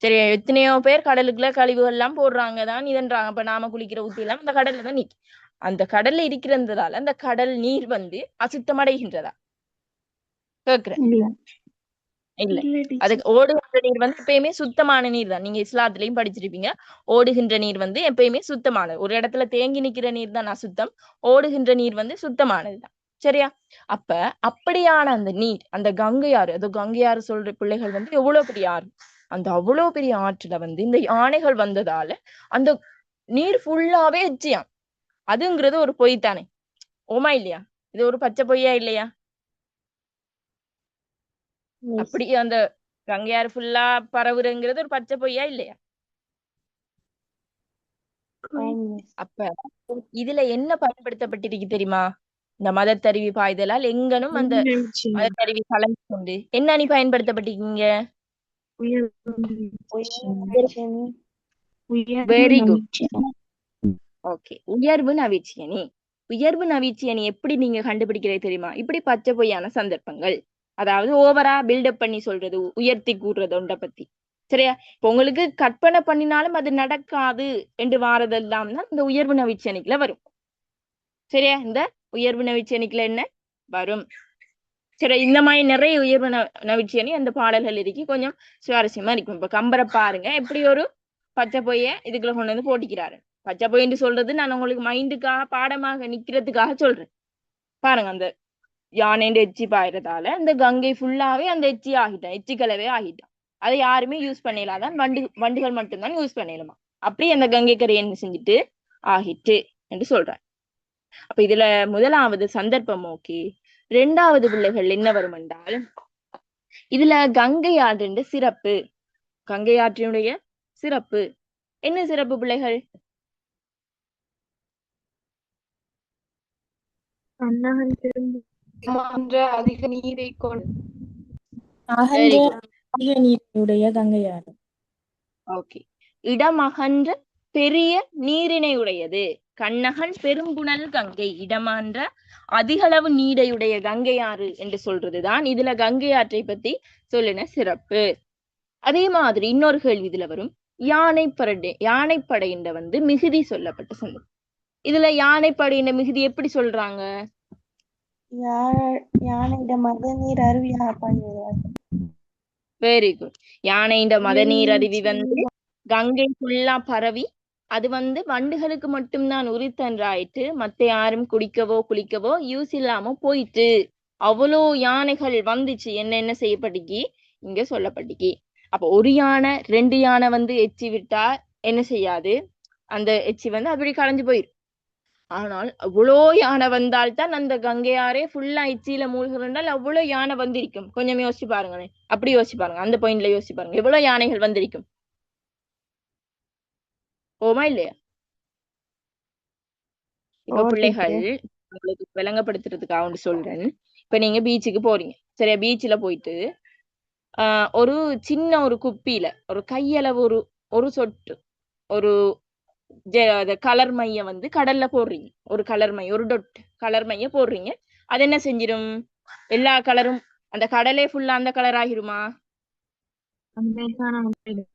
சரி, எத்தனையோ பேர் கடலுக்குள்ள கழிவுகள் எல்லாம் போடுறாங்க தான் இதன்றாங்க. அப்ப நாம குளிக்கிற ஊத்தி எல்லாம் அந்த கடல்ல தான் நிற்கும். அந்த கடல்ல இருக்கிறதுனால அந்த கடல் நீர் வந்து அசுத்தமடைகின்றதா? கேக்குறேன். இல்ல, அதுக்கு ஓடுகின்ற நீர் வந்து எப்பயுமே சுத்தமான நீர் தான். நீங்க இஸ்லாத்துலயும் படிச்சிருப்பீங்க, ஓடுகின்ற நீர் வந்து எப்பயுமே சுத்தமானது. ஒரு இடத்துல தேங்கி நிக்கிற நீர் தான் அசுத்தம், ஓடுகின்ற நீர் வந்து சுத்தமானதுதான். சரியா? அப்ப அப்படியான அந்த நீர், அந்த கங்கையாறு, அது கங்கையாறு சொல்ற பிள்ளைகள் வந்து எவ்வளவு பெரிய ஆறு, அந்த அவ்வளவு பெரிய ஆற்றுல வந்து இந்த யானைகள் வந்ததால அந்த நீர் ஃபுல்லாவே எச்சியாம். அதுங்கிறது ஒரு பொய் தானே? ஓமா இல்லையா? இது ஒரு பச்சை பொய்யா இல்லையா? அப்படி அந்த கங்கையாறு ஃபுல்லா பரவுறங்கிறது ஒரு பச்சை பொய்யா இல்லையா? அப்ப இதுல என்ன பயன்படுத்தப்பட்டிருக்கு தெரியுமா? இந்த மதத்தருவி பாய்தலால் எங்கனும் அந்த மதத்தருவி கலந்து கொண்டு என்ன அணி பயன்படுத்தப்பட்டிருக்கீங்க? Very good. ஓகே, உயர்வு நவீச்சி அணி. உயர்வு நவீச்சி அணி எப்படி நீங்க கண்டுபிடிக்கிறது தெரியுமா? இப்படி பச்சை பொய்யான சந்தர்ப்பங்கள், அதாவது ஓவரா பில்டப் பண்ணி சொல்றது, உயர்த்தி கூடுறது ஒன்றை பத்தி. சரியா? இப்ப உங்களுக்கு கற்பனை பண்ணினாலும் அது நடக்காது என்று வாரதெல்லாம் தான் இந்த உயர்வு நவீச்சி அணிக்குல வரும். சரியா? இந்த உயர்வு நவீச்சி அணிக்குல என்ன வரும்? சரி, இந்த மாதிரி நிறைய உயர்வு நவீச்சி அணி அந்த பாடல்கள் இருக்கு, கொஞ்சம் சுவாரஸ்யமா இருக்கும். இப்ப கம்பரை பாருங்க, எப்படி ஒரு பச்சை பொய்ய இதுக்குள்ள கொண்டு வந்து போட்டிக்கிறாரு. பச்சை பொய்ன்னு சொல்றது நான் உங்களுக்கு மைண்டுக்காக பாடமாக நிக்கிறதுக்காக சொல்றேன். பாருங்க, அந்த யானைன்ற எச்சி பாயிரதால அந்த கங்கை ஃபுல்லாவே அந்த எச்சி ஆகிட்டான், எச்சி கலவே ஆகிட்டான். அதை யாருமே யூஸ் பண்ணலாதான், வண்டுகள் மட்டும்தான் யூஸ் பண்ணலாமா. அப்படி அந்த கங்கை கரை என்ன செஞ்சுட்டு ஆகிட்டு என்று சொல்றாங்க. அப்ப இதுல முதலாவது சந்தர்ப்பம் ஓகே. இரண்டாவது பிள்ளைகள் என்ன வரும் என்றால், இதுல கங்கை ஆற்றின் சிறப்பு, கங்கை ஆற்றினுடைய சிறப்பு என்ன சிறப்பு பிள்ளைகள்? அதிக நீரை கங்கையாறு. ஓகே, இடமகன்ற பெரிய நீரினை உடையது. கண்ணகன் பெரும்புணல் கங்கை, இடமன்ற அதிகளவு நீரையுடைய கங்கையாறு என்று சொல்றதுதான் இதுல கங்கை ஆற்றை பத்தி சொல்லின சிறப்பு. அதே மாதிரி இன்னொரு கேள்வி இதுல வரும், யானைப்படையின்ற வந்து மிகுதி சொல்லப்பட்ட சந்தர்ப்பம். இதுல யானைப்படையின்ற மிகுதி எப்படி சொல்றாங்க? Very good. யானைன்ற மதநீர் அருவி வந்து கங்கை ஃபுல்லா பரவி அது வந்து வண்டுகளுக்கு மட்டும்தான் உரித்தன்றாயிட்டு, மத்த யாரும் குடிக்கவோ குளிக்கவோ யூஸ் இல்லாம போயிட்டு. அவ்வளோ யானைகள் வந்துச்சு, என்ன செய்யப்பட்டிக்கு இங்க சொல்லப்பட்டிக்கு. அப்ப ஒரு யானை 2 யானை வந்து எச்சி விட்டா என்ன செய்யாது, அந்த எச்சி வந்து அப்படி களைஞ்சு போயிடும். ஆனால் அவ்வளோ யானை வந்தால்தான் அந்த கங்கையாரே ஃபுல்லா எச்சியில மூழ்கிறால் அவ்வளவு யானை வந்திருக்கும். கொஞ்சம் யோசிச்சு பாருங்க, அப்படி யோசிச்சு பாருங்க, அந்த பாயிண்ட்ல யோசிச்சு பாருங்க, எவ்வளவு யானைகள் வந்திருக்கும். ஓமா இல்லையா? இப்ப பிள்ளைகள் உங்களுக்கு விளங்கப்படுத்துறதுக்காக சொல்றேன். இப்ப நீங்க பீச்சுக்கு போறீங்க, சரியா? பீச்ல போயிட்டு ஒரு சின்ன ஒரு குப்பியில ஒரு கையளவு ஒரு ஒரு சொட்டு ஒரு கலர் மைய வந்து கடல்ல போடுறீங்க, ஒரு கலர் மை, ஒரு டொட் கலர் மைய போடுறீங்க. அது என்ன செஞ்சிடும்? எல்லா கலரும் அந்த கடலே ஃபுல்லா அந்த கலர் ஆகிருமா? அந்த காணாம போயிடும்.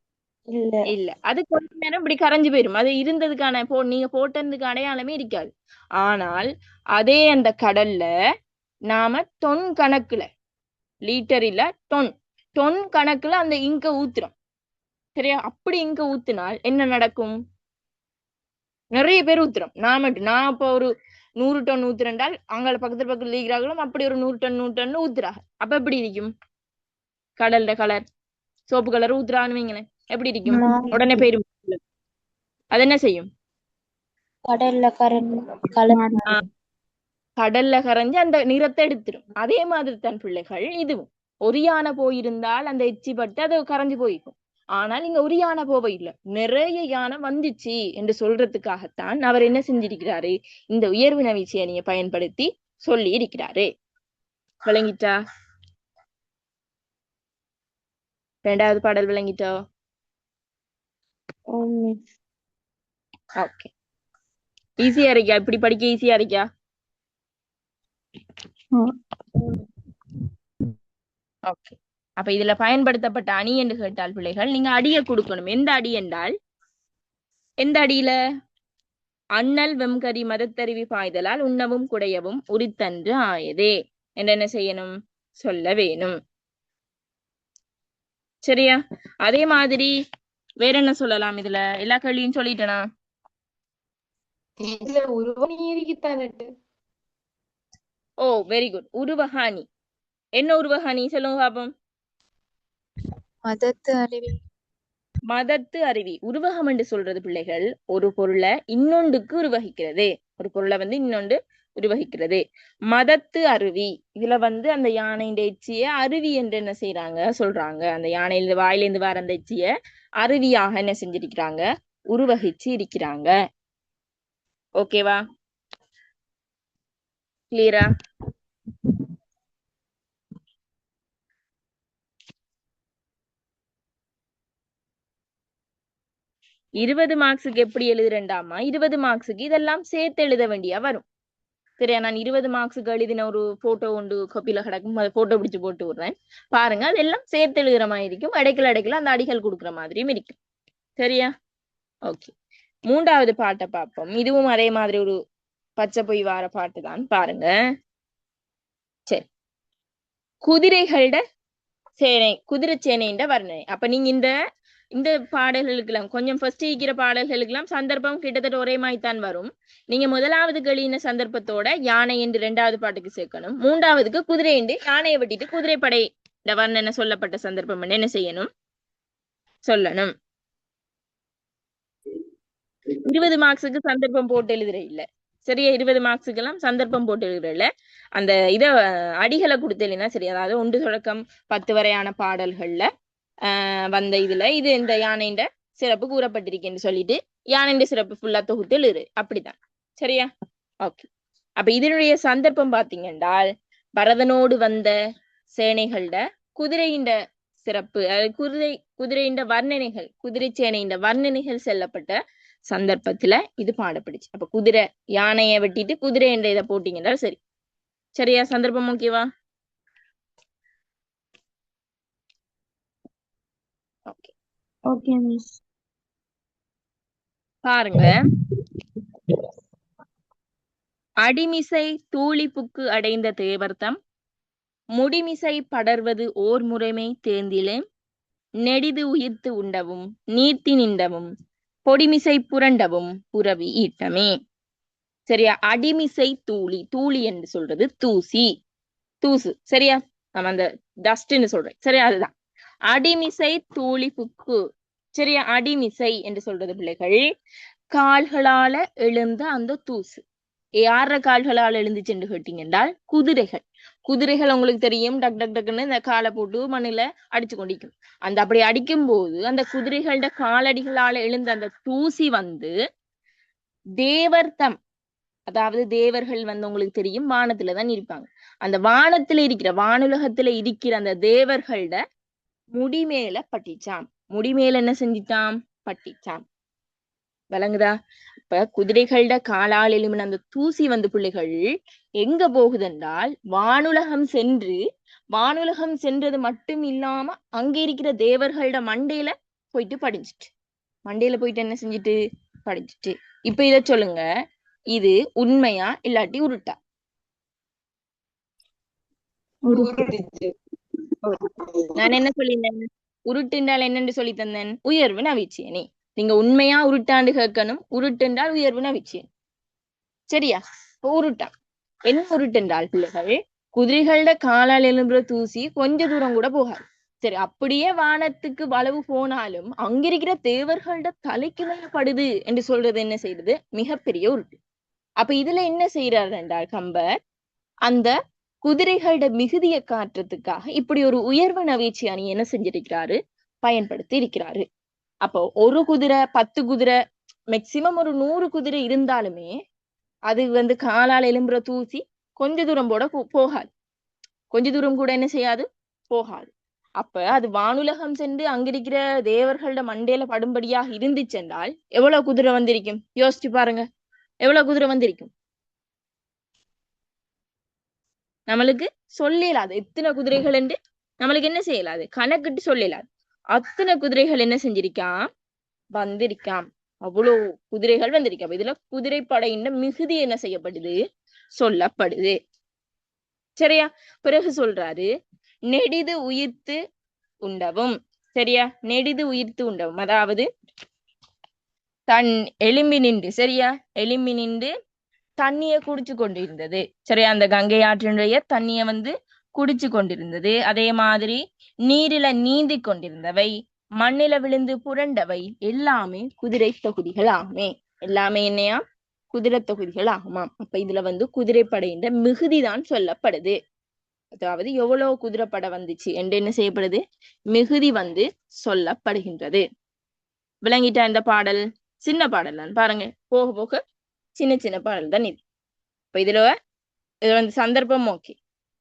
இல்ல. இல்ல, அது கொஞ்ச நேரம் இப்படி கரைஞ்சு போயிடும். அது இருந்ததுக்கான நீங்க போட்டதுக்கு அடையாளமே இருக்காது. ஆனால் அதே அந்த கடல்ல நாம தொன் கணக்குல, லிட்டர் இல்ல டொன் கணக்குல அந்த இங்க ஊத்துறோம். சரியா? அப்படி இங்க ஊத்தினால் என்ன நடக்கும்? நிறைய பேர் ஊத்துறோம். நான் இப்ப ஒரு 100 டன் ஊத்துறேன்டால் அங்க பக்கத்துல லீக்கிறாங்களும் அப்படி ஒரு 100 டன் ஊத்துறாங்க. அப்ப எப்படி இருக்கும் கடல்ல கலர்? சோப்பு கலர் ஊத்துறான்னு வைங்களேன், எப்படி இருக்கும்? உடனே போயிரும். அது என்ன செய்யும்? கடல்ல கடல்ல கரைஞ்சு அந்த நிறத்தை எடுத்துரும். அதே மாதிரி தான் பிள்ளைகள் இதுவும். ஒரு யானை போயிருந்தால் அந்த எச்சி பட்டு அது கரைஞ்சு போயிருக்கும். ஆனால் இங்க ஒரு யானை போக இல்லை, நிறைய யானை வந்துச்சு என்று சொல்றதுக்காகத்தான் அவர் என்ன செஞ்சிருக்கிறாரு, இந்த உயர்வு நவிச்சையை பயன்படுத்தி சொல்லி இருக்கிறாரு. விளங்கிட்டா? ரெண்டாவது பாடல் விளங்கிட்டோ? ஓகே, ஈஸியா இருக்கா? இப்படி படிக்க ஈஸியா இருக்கா? ஓகே. அப்ப இதுல பயன்படுத்தப்பட்ட அணி என்று கேட்டால் பிள்ளைகள் நீங்க அடியை கொடுக்கணும். எந்த அடி என்றால், எந்த அடியில? அண்ணல் வெம்கரி மதத்தருவி பாய்தலால் உண்ணவும் குடையவும் உரித்தன்று ஆயதே என்று என்ன செய்யணும்? சொல்ல வேணும். சரியா? அதே மாதிரி வேற என்ன சொல்லலாம்? இதுல எல்லா கேள்வியும் சொல்லிட்டேனா? இதுல உருவம் இருக்குத்தானே. ஓ, வெரி குட். உருவகாணி. என்ன உருவகாணி சொல்லுங்க பாப்போம். மதத்து அருவி. மதத்து அருவி. உருவகம் என்று சொல்றது பிள்ளைகள் ஒரு பொருளை இன்னொன்றுக்கு உருவகிக்கிறது. ஒரு பொருளை வந்து இன்னொன்று உருவகிக்கிறது. மதத்து அருவி, இதுல வந்து அந்த யானையின் எச்சிய அருவி என்று என்ன செய்யறாங்க சொல்றாங்க. அந்த யானையில வாயிலிருந்து வர அந்த எச்சிய அருவியாக என்ன செஞ்சிருக்கிறாங்க? உருவகிச்சு இருக்கிறாங்க. ஓகேவா? கிளியரா? இருபது மார்க்ஸுக்கு எப்படி எழுதுறேன்டாமா, 20 மார்க்ஸுக்கு இதெல்லாம் சேர்த்து எழுத வேண்டியா வரும். சரியா? நான் 20 மார்க்ஸுக்கு எழுதின ஒரு போட்டோ ஒன்று காப்பியில கிடக்கும், அதை போட்டோ பிடிச்சு போட்டு விடுறேன் பாருங்க. அதெல்லாம் சேர்த்து எழுதுற மாதிரி இருக்கும். இடைக்கல அந்த அடிகள் கொடுக்குற மாதிரியும் இருக்கும். சரியா? ஓகே, மூன்றாவது பாட்டை பார்ப்போம். இதுவும் அதே மாதிரி ஒரு பச்சை பொய் வார பாட்டு தான். பாருங்க. சரி, குதிரைகளோட சேனை, குதிரை சேனைன்ற வர்ணனை. அப்ப நீங்க இந்த பாடல்களுக்கெல்லாம் கொஞ்சம் ஃபர்ஸ்ட் இருக்கிற பாடல்களுக்கெல்லாம் சந்தர்ப்பம் கிட்டத்தட்ட ஒரே மாதிரி தான் வரும். நீங்க முதலாவது கழின சந்தர்ப்பத்தோட யானை என்று இரண்டாவது பாட்டுக்கு சேர்க்கணும். மூன்றாவதுக்கு குதிரை என்று யானையை வெட்டிட்டு குதிரைப்படை வர்ணனை சொல்லப்பட்ட சந்தர்ப்பம் என்ன செய்யணும்? சொல்லணும். 20 மார்க்ஸுக்கு சந்தர்ப்பம் போட்டு எழுதுற இல்ல. சரியா? 20 மார்க்ஸுக்கு எல்லாம் சந்தர்ப்பம் போட்டு எழுதுற இல்ல. அந்த அடிகளை கொடுத்தா சரி. அதாவது 1 தொடக்கம் 10 வரையான பாடல்கள்ல வந்த இதுல இது இந்த யானைன்ற சிறப்பு கூறப்பட்டிருக்கேன்னு சொல்லிட்டு யானைன்ற சிறப்பு ஃபுல்லா தொகுத்து எழுது. அப்படித்தான். சரியா? ஓகே. அப்ப இதனுடைய சந்தர்ப்பம் பாத்தீங்கன்றால், பரதனோடு வந்த சேனைகளோட குதிரையின் சிறப்பு, குதிரையின் வர்ணனைகள், குதிரை சேனையின் வர்ணனைகள் செல்லப்பட்ட சந்தர்ப்பத்துல இது பாடப்படுச்சு. அப்ப குதிரை யானையை வெட்டிட்டு குதிரை என்ற இதை போட்டீங்கன்னா சரி. சரியா? சந்தர்ப்பம் ஓகேவா? ஓகே. Okay miss. பாருங்க. அடிமிசை தூளிப்புக்கு அடைந்த தேவர்த்தம் முடிமிசை படர்வது ஓர் முறைமை தேர்ந்திலே நெடிது உயிர்த்து உண்டவும் நீர்த்தி நின்றவும் பொடிமிசை புரண்டவும் புறவி ஈட்டமே. சரியா? அடிமிசை தூளி, தூளி என்று சொல்றது தூசி, தூசு. சரியா? நம்ம அந்த டஸ்ட்ன்னு சொல்றேன். சரியா? அதுதான் அடிமிசை தூளி புக்கு. சரியா? அடிமிசை என்று சொல்றது பிள்ளைகள் கால்களால எழுந்த அந்த தூசு. யார கால்களால் எழுந்துச்சுன்னு கேட்டீங்க என்றால் குதிரைகள். குதிரைகள் உங்களுக்கு தெரியும், டக் டக் டக்குன்னு இந்த காலை போட்டு மண்ணில அடிச்சு கொண்டிருக்கும். அந்த அப்படி அடிக்கும் போது அந்த குதிரைகளோட காலடிகளால எழுந்த அந்த தூசி வந்து தேவர்த்தம், அதாவது தேவர்கள் வந்து உங்களுக்கு தெரியும் வானத்துலதான் இருப்பாங்க. அந்த வானத்துல இருக்கிற, வானுலகத்துல இருக்கிற அந்த தேவர்களோட முடிமேல பட்டிச்சாம். முடிமேல என்ன செஞ்சிட்டாம்? பட்டிச்சாம். விளங்குதா? இப்ப குதிரைகளோட காலால் எழுமின அந்த தூசி வந்து பிள்ளைகள் எங்க போகுதென்றால் வானுலகம் சென்றது மட்டும் இல்லாம அங்க இருக்கிற தேவர்களோட மண்டையில போயிட்டு படிஞ்சிட்டு என்ன செஞ்சுட்டு படிஞ்சிட்டு. இப்ப இத சொல்லுங்க, இது உண்மையா இல்லாட்டி உருட்டா? உருட்டிச்சு. நான் என்ன சொல்லியிருந்தேன்? உருட்டுண்டால் என்னன்னு சொல்லி தந்தேன்? உயர்வு நவிச்சியனே. நீங்க உண்மையா உருட்டாண்டு கேட்கணும். உருட்டுண்டால் உயர்வு நவிச்சியன். சரியா? இப்ப உருட்டா என்ன உருட்டுண்டால் பிள்ளைகள், குதிரைகளோட காலால் எழும்புற தூசி கொஞ்ச தூரம் கூட போகாது. சரி, அப்படியே வானத்துக்கு வளவு போனாலும் அங்கிருக்கிற தேவர்களோட தலைக்கு மேல படுது என்று சொல்றது என்ன செய்யுது? மிகப்பெரிய உருட்டு. அப்ப இதுல என்ன செய்யறாரு என்றால் கம்பர், அந்த குதிரைகளோட மிகுதியை காட்டுறதுக்காக இப்படி ஒரு உயர்வு நவீச்சி அணி என்ன செஞ்சிருக்கிறாரு? பயன்படுத்தி இருக்கிறாரு. அப்போ ஒரு குதிரை 10 குதிரை மேக்சிமம் ஒரு 100 குதிரை இருந்தாலுமே அது வந்து காலால் எழும்புற தூசி கொஞ்ச தூரம் போகாது. கொஞ்ச தூரம் கூட என்ன செய்யாது? போகாது. அப்ப அது வானுலகம் சென்று அங்கிருக்கிற தேவர்களோட மண்டையில படும்படியாக இருந்துச்சென்றால் எவ்வளவு குதிரை வந்திருக்கும்? யோசிச்சு பாருங்க, எவ்வளவு குதிரை வந்திருக்கும்? நம்மளுக்கு சொல்லலாது எத்தனை குதிரைகள் என்று நம்மளுக்கு என்ன செய்யலாது? கணக்கிட்டு சொல்லலாது. அத்தனை குதிரைகள் என்ன செஞ்சிருக்காம்? வந்திருக்காம். அவ்வளவு குதிரைகள் வந்திருக்காம். இதுல குதிரைப்படையின் மிகுதி என்ன செய்யப்படுது? சொல்லப்படுது. சரியா? பிறகு சொல்றாரு, நெடிது உயிர்த்து உண்டவும். சரியா? நெடிது உயிர்த்து உண்டவும், அதாவது தன் எலும்பி நின்று, சரியா, எலும்பி நின்று தண்ணிய குடிச்சு கொண்டிருந்தது. சரியா? அந்த கங்கை ஆற்றினுடைய தண்ணிய வந்து குடிச்சு கொண்டிருந்தது. அதே மாதிரி நீரில நீந்தி கொண்டிருந்தவை, மண்ணில விழுந்து புரண்டவை எல்லாமே குதிரை தொகுதிகள் ஆகுமே. எல்லாமே என்னையா? குதிரை தொகுதிகள் ஆகுமாம். அப்ப இதுல வந்து குதிரைப்படையின் மிகுதிதான் சொல்லப்படுது. அதாவது எவ்வளவு குதிரைப்படை வந்துச்சு என்று என்ன செய்யப்படுது? மிகுதி வந்து சொல்லப்படுகின்றது. விளங்கிட்டா இந்த பாடல்? சின்ன பாடல் தான் பாருங்க, போக போக சின்ன சின்ன பாடல் தான் இது. இப்ப இதுல வந்து சந்தர்ப்பம் ஓகே.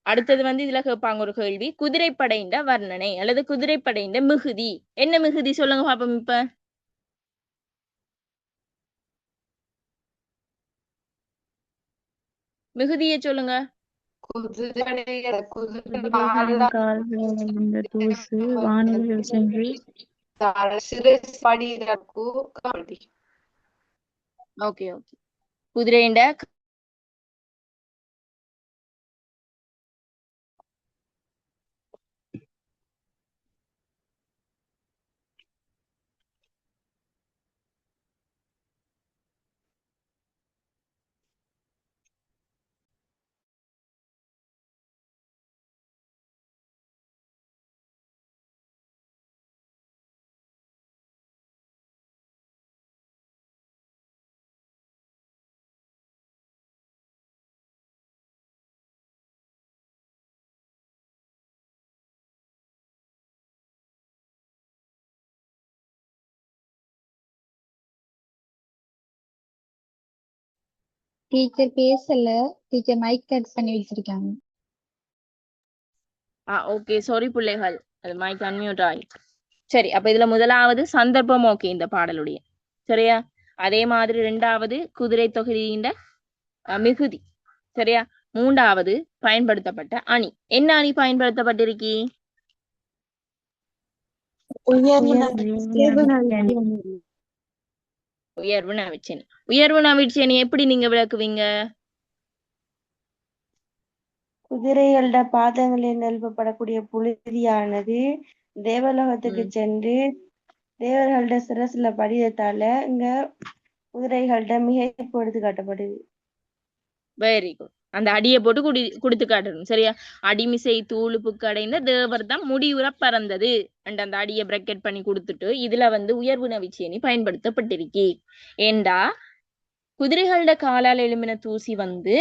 அடுத்தது வந்து இதுல கேட்பாங்க ஒரு கேள்வி, குதிரைப்படையின் வர்ணனை அல்லது குதிரைப்படையின் மிகுதி. என்ன மிகுதி சொல்லுங்க பாப்போம். இப்ப மிகுதியை சொல்லுங்க. குதிரைகள் குதிரை குதிரைகளின் கால்களில் இருந்த தூசு வானில் சென்று சிறுபடிகளுக்கு காவடி. Okay okay. குதிரையின் டீச்சர் பேசல. டீச்சர் மைக் கட் பண்ணி வச்சிருக்காங்க. ஓகே, சாரி பிள்ளைகள், அது மைக் அன்மியூட் ஆயிடுச்சு. சரி, அப்ப இதுல முதலாவது சந்தர்ப்பம் ஓகே இந்த பாடலுடைய. சரியா? அதே மாதிரி இரண்டாவது குதிரை தொகுதியின் மிகுதி. சரியா? மூன்றாவது பயன்படுத்தப்பட்ட அணி. என்ன அணி பயன்படுத்தப்பட்டிருக்கி? உயர்வு உயர்வு நவிச்சனி. உயர்வு நவிச்சனி எப்படி நீங்க விளக்குவீங்க? குதிரைகளோட பாதங்களில் எழுப்பப்படக்கூடிய புழுதியானது தேவலோகத்துக்கு சென்று தேவர்களோட சிரசுல படியத்தால இங்க குதிரைகளோட மிகைப்பு எடுத்து காட்டப்படுது. Very good. அந்த அடியை போட்டு குடுத்து காட்டணும். சரியா? அடிமிசை தூளு புக்கடைந்த தேவர் தான் முடிவுற பறந்தது அண்ட் அந்த அடியை பிரக்கெட் பண்ணி கொடுத்துட்டு இதுல வந்து உயர்வு நவிச்சேனி பயன்படுத்தப்பட்டிருக்கி. ஏண்டா குதிரைகளோட காலால் எழும்பின தூசி வந்து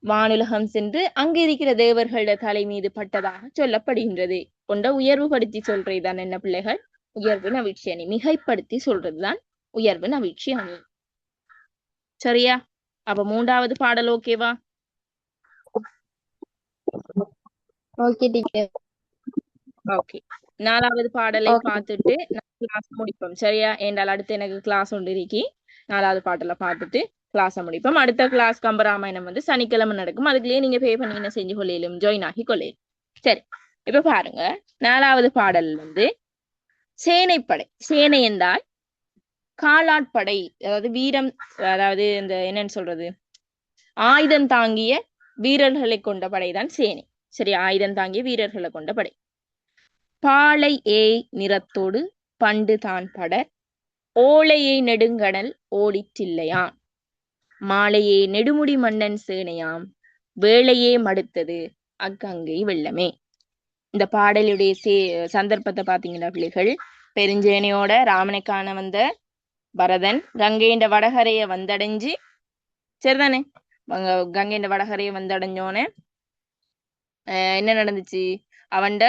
வானுலகம் சென்று அங்கு இருக்கிற தேவர்களோட தலை மீது பட்டதாக சொல்லப்படுகின்றது. கொண்ட உயர்வுபடுத்தி சொல்றதுதான் என்ன பிள்ளைகள்? உயர்வு நவிழ்ச்சி அணி. மிகைப்படுத்தி சொல்றதுதான் உயர்வு நவிழ்ச்சி அணி. சரியா? அப்ப மூன்றாவது பாடல் ஓகேவா? Okay teacher. ஓகே. நாலாவது பாடலை பார்த்துட்டு கிளாஸ் முடிப்போம் சரியா? ஏண்டால் அடுத்து எனக்கு கிளாஸ் ஒன்று இருக்கி 4வது பாட்டெல்லாம் பார்த்துட்டு கிளாஸை முடிப்போம். அடுத்த கிளாஸ் கம்பராமாயணம் வந்து சனிக்கிழமை நடக்கும். அதுக்குள்ளேயே நீங்க பே பண்ணி என்ன செஞ்சு கொள்ளையிலும் ஜாயின் ஆகி கொள்ளையிலும். சரி, இப்ப பாருங்க 4வது பாடல் வந்து சேனைப்படை. சேனை என்றால் காலாட்படை, அதாவது வீரம், அதாவது இந்த என்னன்னு சொல்றது, ஆயுதம் தாங்கிய வீரர்களை கொண்ட படைதான் சேனை. சரி, ஆயுதம் தாங்கிய வீரர்களை கொண்ட படை. பாலை ஏய் நிறத்தோடு பண்டு தான் படர் ஓலையை நெடுங்கடல் ஓடிற்றில்லையாம் மாலையே நெடுமுடி மன்னன் சேனையாம் வேளையே மடுத்தது அக்கங்கை வெள்ளமே. இந்த பாடலுடைய சந்தர்ப்பத்தை பாத்தீங்கன்னா பிள்ளைகள், பெருஞ்சேனையோட ராமனை காண வந்த பரதன் கங்கையின் வடகரைய வந்தடைஞ்சு, சரிதானே, கங்கையின் வடகரைய வந்தடைஞ்சோனே என்ன நடந்துச்சு, அவன்ட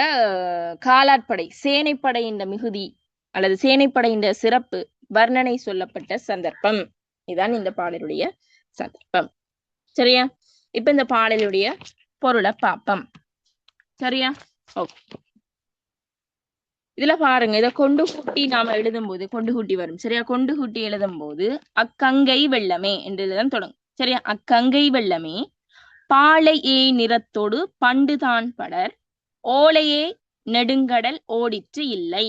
காலாட்படை சேனைப்படையின் மிகுதி அல்லது சேனைப்படையின் சிறப்பு வர்ணனை சொல்லப்பட்ட சந்தர்ப்பம். இதுதான் இந்த பாடலுடைய சந்தர்ப்பம். சரியா? இப்ப இந்த பாடலுடைய பொருளை பார்ப்போம். சரியா? ஓகே, இதுல பாருங்க, இதை கொண்டு கூட்டி நாம எழுதும் போது கொண்டு கூட்டி வரும். சரியா? கொண்டு கூட்டி எழுதும் போது அக்கங்கை வெள்ளமே என்றுதான் தொடங்கும். சரியா? அக்கங்கை வெள்ளமே பாலையே நிறத்தோடு பண்டுதான் படர் ஓலையே நெடுங்கடல் ஓடிற்று இல்லை.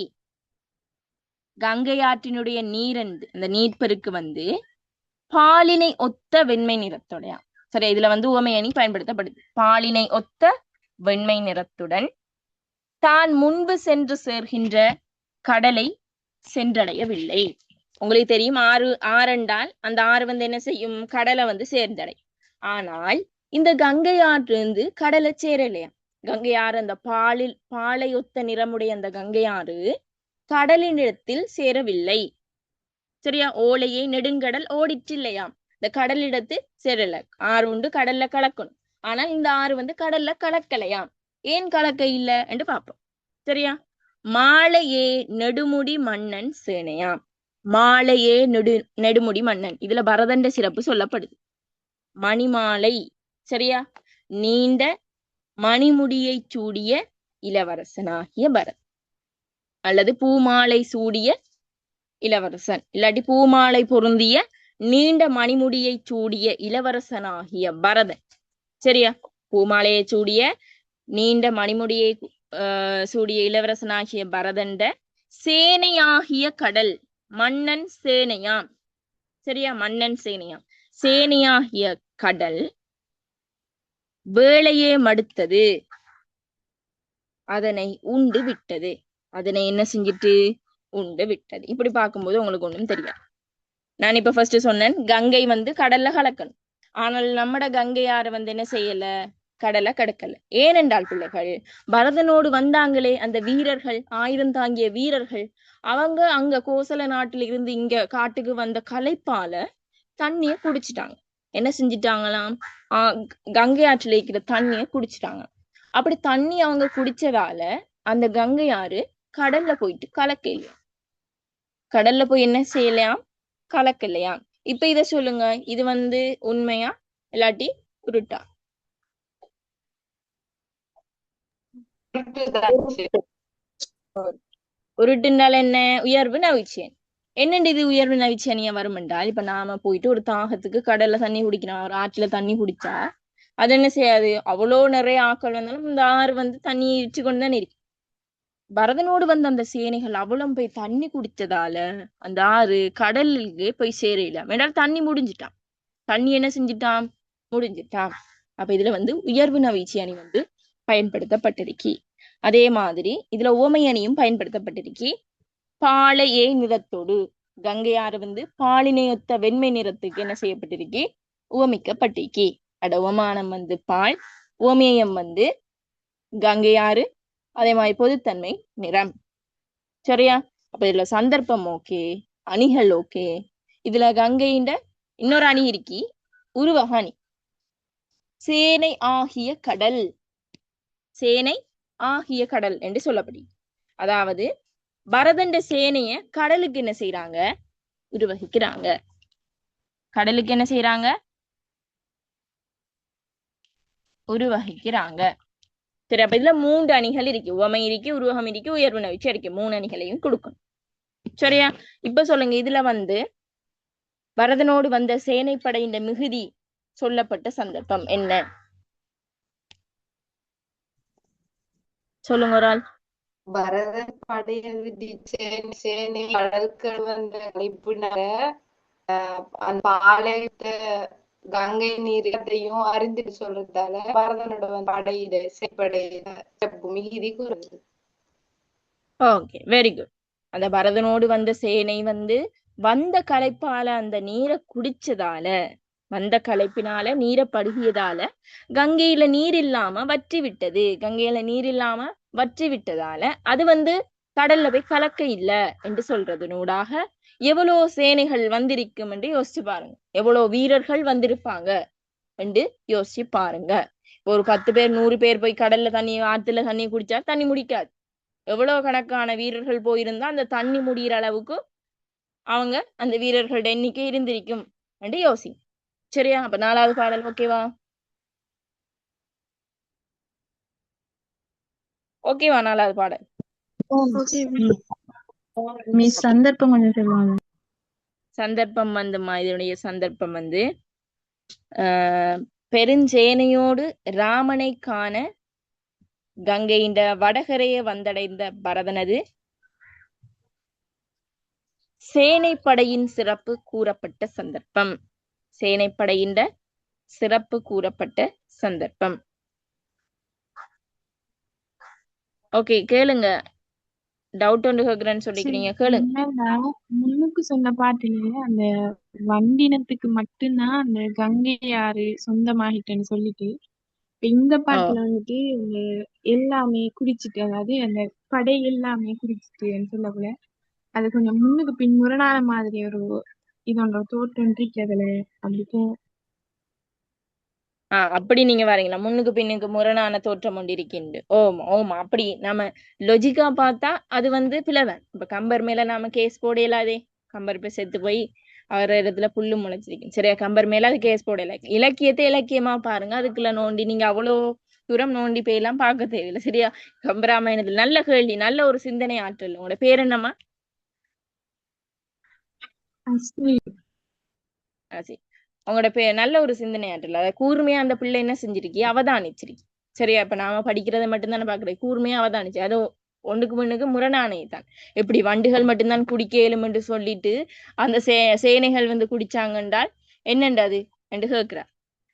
கங்கை ஆற்றினுடைய நீரந்து அந்த நீர்ப்பெருக்கு வந்து பாலினை ஒத்த வெண்மை நிறத்தோடையா. சரி, இதுல வந்து உவமை அணி பயன்படுத்தப்படுது. பாலினை ஒத்த வெண்மை நிறத்துடன் தான் முன்பு சென்று சேர்கின்ற கடலை சென்றடையவில்லை. உங்களுக்கு தெரியும், ஆறென்றால் அந்த ஆறு வந்து என்ன செய்யும், கடலை வந்து சேர்ந்தடை. ஆனால் இந்த கங்கை ஆறு வந்து கடலை சேரலையா. கங்கை ஆறு அந்த பாலையொத்த நிறமுடைய அந்த கங்கை ஆறு கடலினிடத்தில் சேரவில்லை. சரியா? ஓலையை நெடுங்கடல் ஓடிற்றில்லையாம். இந்த கடலிடத்து சேரல. ஆறு உண்டு, கடல்ல கலக்கணும். ஆனால் இந்த ஆறு வந்து கடல்ல கலக்கலையாம். ஏன் கலக்க இல்ல என்று பார்ப்போம். சரியா? மாலையே நெடுமுடி மன்னன் சேனையாம். மாலையே நெடுமுடி மன்னன், இதுல பரதண்ட சிறப்பு சொல்லப்படுது. மணிமாலை, சரியா, நீண்ட மணிமுடியை சூடிய இளவரசனாகிய பரத், அல்லது பூமாலை சூடிய இளவரசன், இல்லாட்டி பூமாலை பொருந்திய நீண்ட மணிமுடியை சூடிய இளவரசனாகிய பரதன். சரியா? பூமாலையை சூடிய நீண்ட மணிமுடியை சூடிய இளவரசனாகிய பரதண்ட சேனையாகிய கடல் மன்னன் சேனையாம். சரியா? மன்னன் சேனையாம். சேனையாகிய கடல் வேளையே மடுத்தது, அதனை உண்டு விட்டது. அதனை என்ன செஞ்சிட்டு, உண்டு விட்டது. இப்படி பார்க்கும்போது உங்களுக்கு ஒண்ணும் தெரியாது. நான் இப்ப ஃபர்ஸ்ட் சொன்னேன், கங்கை வந்து கடல்ல கலக்கணும். ஆனால் நம்மட கங்கை ஆறு வந்து என்ன செய்யல, கடலை கடக்கல. ஏனென்றால் பிள்ளைகள், பரதனோடு வந்தாங்களே அந்த வீரர்கள், ஆயுதம் தாங்கிய வீரர்கள், அவங்க அங்க கோசல நாட்டில இருந்து இங்க காட்டுக்கு வந்த களைப்பால தண்ணிய குடிச்சிட்டாங்க. என்ன செஞ்சிட்டாங்களாம், கங்கை ஆற்றில் இருக்கிற தண்ணிய குடிச்சிட்டாங்க. அப்படி தண்ணி அவங்க குடிச்சதால அந்த கங்கை ஆறு கடல்ல போயிட்டு கலக்கலையா. கடல்ல போய் என்ன செய்யலையாம், கலக்கலையாம். இப்ப இத சொல்லுங்க, இது வந்து உண்மையா இல்லாட்டி உருட்டா? உருட்டுனால என்ன, உயர்வு நவிச்சேன். என்னண்டு இது உயர்வு நவிச்சனியா வரும் என்றால், இப்ப நாம போயிட்டு ஒரு தாகத்துக்கு கடல்ல தண்ணி குடிக்கிறோம், ஒரு ஆற்றுல தண்ணி குடிச்சா அது என்ன செய்யாது, அவ்வளோ நிறைய ஆக்கள் வந்தாலும் இந்த ஆறு வந்து தண்ணியை இடிச்சு கொண்டுதான் இருக்கு. பரதனோடு வந்த அந்த சேனைகள் அவ்வளவு போய் தண்ணி குடிச்சதால அந்த ஆறு கடலுக்கு போய் சேரல. என்றால் தண்ணி முடிஞ்சிட்டான். தண்ணி என்ன செஞ்சிட்டான், முடிஞ்சிட்டான். அப்ப இதுல வந்து உயர்வு நவீச்சி அணி வந்து பயன்படுத்தப்பட்டிருக்கி. அதே மாதிரி இதுல உவமை அணியும் பயன்படுத்தப்பட்டிருக்கி. பாலையே நிறத்தோடு, கங்கை ஆறு வந்து பாலினையொத்த வெண்மை நிறத்துக்கு என்ன செய்யப்பட்டிருக்கி, உவமிக்கப்பட்டிருக்கி. அட உவமானம் வந்து பால், உவமேயம் வந்து கங்கை ஆறு, அதே மாதிரி பொதுத்தன்மை நிறம். சரியா? அப்ப இதுல சந்தர்ப்பம் ஓகே, அணிகள் ஓகே. இதுல கங்கையின் இன்னொரு அணி இருக்கி, உருவக அணி. சேனை ஆகிய கடல், சேனை ஆகிய கடல் என்று சொல்லப்படி. அதாவது பரதண்ட சேனைய கடலுக்கு என்ன செய்யறாங்க, உருவகிக்கிறாங்க. கடலுக்கு என்ன செய்யறாங்க, உருவகிக்கிறாங்க. சரி, அப்ப இதுல 3 அணிகள் இருக்கு. உவமை இருக்கு, உருவகம் இருக்கு, உயர்வு நவிச்சு இருக்கு. 3 அணிகளையும் கொடுக்கணும். சரியா? இப்ப சொல்லுங்க, இதுல வந்து பரதனோடு வந்த சேனைப்படையின் மிகுதி சொல்லப்பட்ட சந்தர்ப்பம் என்ன? சொல்லுங்க ஒரு ஆள். பரதன் படையெடுத்து சேனை கடற்கரை வந்த அழைப்புனால அந்த பாளையத்தை கங்கை நீரையும் அறிந்துட்டு சொல்றதால பரதனோட படையிட சேப்படையிட மிகுதி கூறுது. Okay, very good. அந்த பரதனோடு வந்த சேனை வந்து வந்த களைப்பால அந்த நீரை குடிச்சதால, வந்த களைப்பினால நீரை பருகியதால கங்கையில நீர் இல்லாம வற்றி விட்டது. கங்கையில நீர் இல்லாம வற்றி விட்டதால அது வந்து கடல்ல போய் கலக்க இல்ல என்று சொல்றது நூடாக எவ்வளோ சேனைகள் வந்திருக்கும் என்று யோசிச்சு பாருங்க. எவ்வளோ வீரர்கள் வந்திருப்பாங்க என்று யோசிச்சு பாருங்க. ஒரு 10 பேர் 100 பேர் போய் கடல்ல தண்ணி ஆத்துல தண்ணி குடிச்சா தண்ணி முடிக்காது. எவ்வளவு கணக்கான வீரர்கள் போயிருந்தா அந்த தண்ணி முடிகிற அளவுக்கு அவங்க அந்த வீரர்களோட எண்ணிக்கை இருந்திருக்கும் என்று யோசி. சரியா? அப்ப 4வது பாடல் ஓகேவா? ஓகேவா 4வது பாடல்? மிஸ் சந்தர்ப்பம் கொஞ்சம் சொல்லுவாங்க. சந்தர்ப்பம் வந்துமா, இதனுடைய சந்தர்ப்பம் வந்து பெருஞ்சேனையோடு ராமனை காண கங்கையின் வடகரையை வந்தடைந்த பரதனது சேனைப்படையின் சிறப்பு கூறப்பட்ட சந்தர்ப்பம். சேனைப்படையின் சிறப்பு கூறப்பட்ட சந்தர்ப்பம். ஓகே, கேளுங்க. டவுட் ஒன்று கேக்குறேன்னு சொல்லிக்கிறீங்க, கேளுங்க. என்னன்னா முன்னுக்கு சொன்ன பாட்டுல அந்த வண்டினத்துக்கு மட்டும்தான் அந்த கங்கை ஆறு சொந்தமாகிட்டேன்னு சொல்லிட்டு, இப்ப இந்த பாட்டுல வந்துட்டு இந்த எல்லாமே குடிச்சிட்டு, அதாவது அந்த படை எல்லாமே குடிச்சிட்டுன்னு சொல்லக்குள்ள அது கொஞ்சம் முன்னுக்கு பின் முரணான மாதிரி ஒரு இதோட தோற்றம் இருக்கிறதுல அப்படிக்கு. அப்படி நீங்க வரீங்களா? முன்னுக்கு பின்னுக்கு முரணான தோற்றம் ஒன்று இருக்கின்று. ஓமா ஓமா, அப்படி நாம லொஜிக்கா பார்த்தா அது வந்து பிளவன். இப்ப கம்பர் மேல நாம கேஸ் போடலாதே. கம்பர் இப்ப செத்து போய் அவர் இடத்துல புல்லு முளைச்சிருக்கு. சரியா? கம்பர் மேல அது கேஸ் போடல. இலக்கியத்தை இலக்கியமா பாருங்க. அதுக்குள்ள நோண்டி நீங்க அவ்வளோ தூரம் நோண்டி போயெல்லாம் பார்க்க தேவையில்லை. சரியா? கம்பராமாயணத்துல நல்ல கேள்வி, நல்ல ஒரு சிந்தனை ஆற்றல். உங்களோட பேர் என்னம்மா? சரி, உங்களோட நல்ல ஒரு சிந்தனை ஆற்றல். அதாவது கூர்மையா அந்த பிள்ளை என்ன செஞ்சிருக்கி, அவதானிச்சிருக்கி. சரியா? இப்ப நாம படிக்கிறத மட்டும்தானே பாக்குறேன். கூர்மையா அவதானிச்சு அது ஒன்றுக்கு முன்னுக்கு முரணானே தான். எப்படி வண்டுகள் மட்டும்தான் குடிக்க இயலும் என்று சொல்லிட்டு அந்த சேனைகள் வந்து குடிச்சாங்கன்றால் என்னண்டது என்று கேட்கிறார்.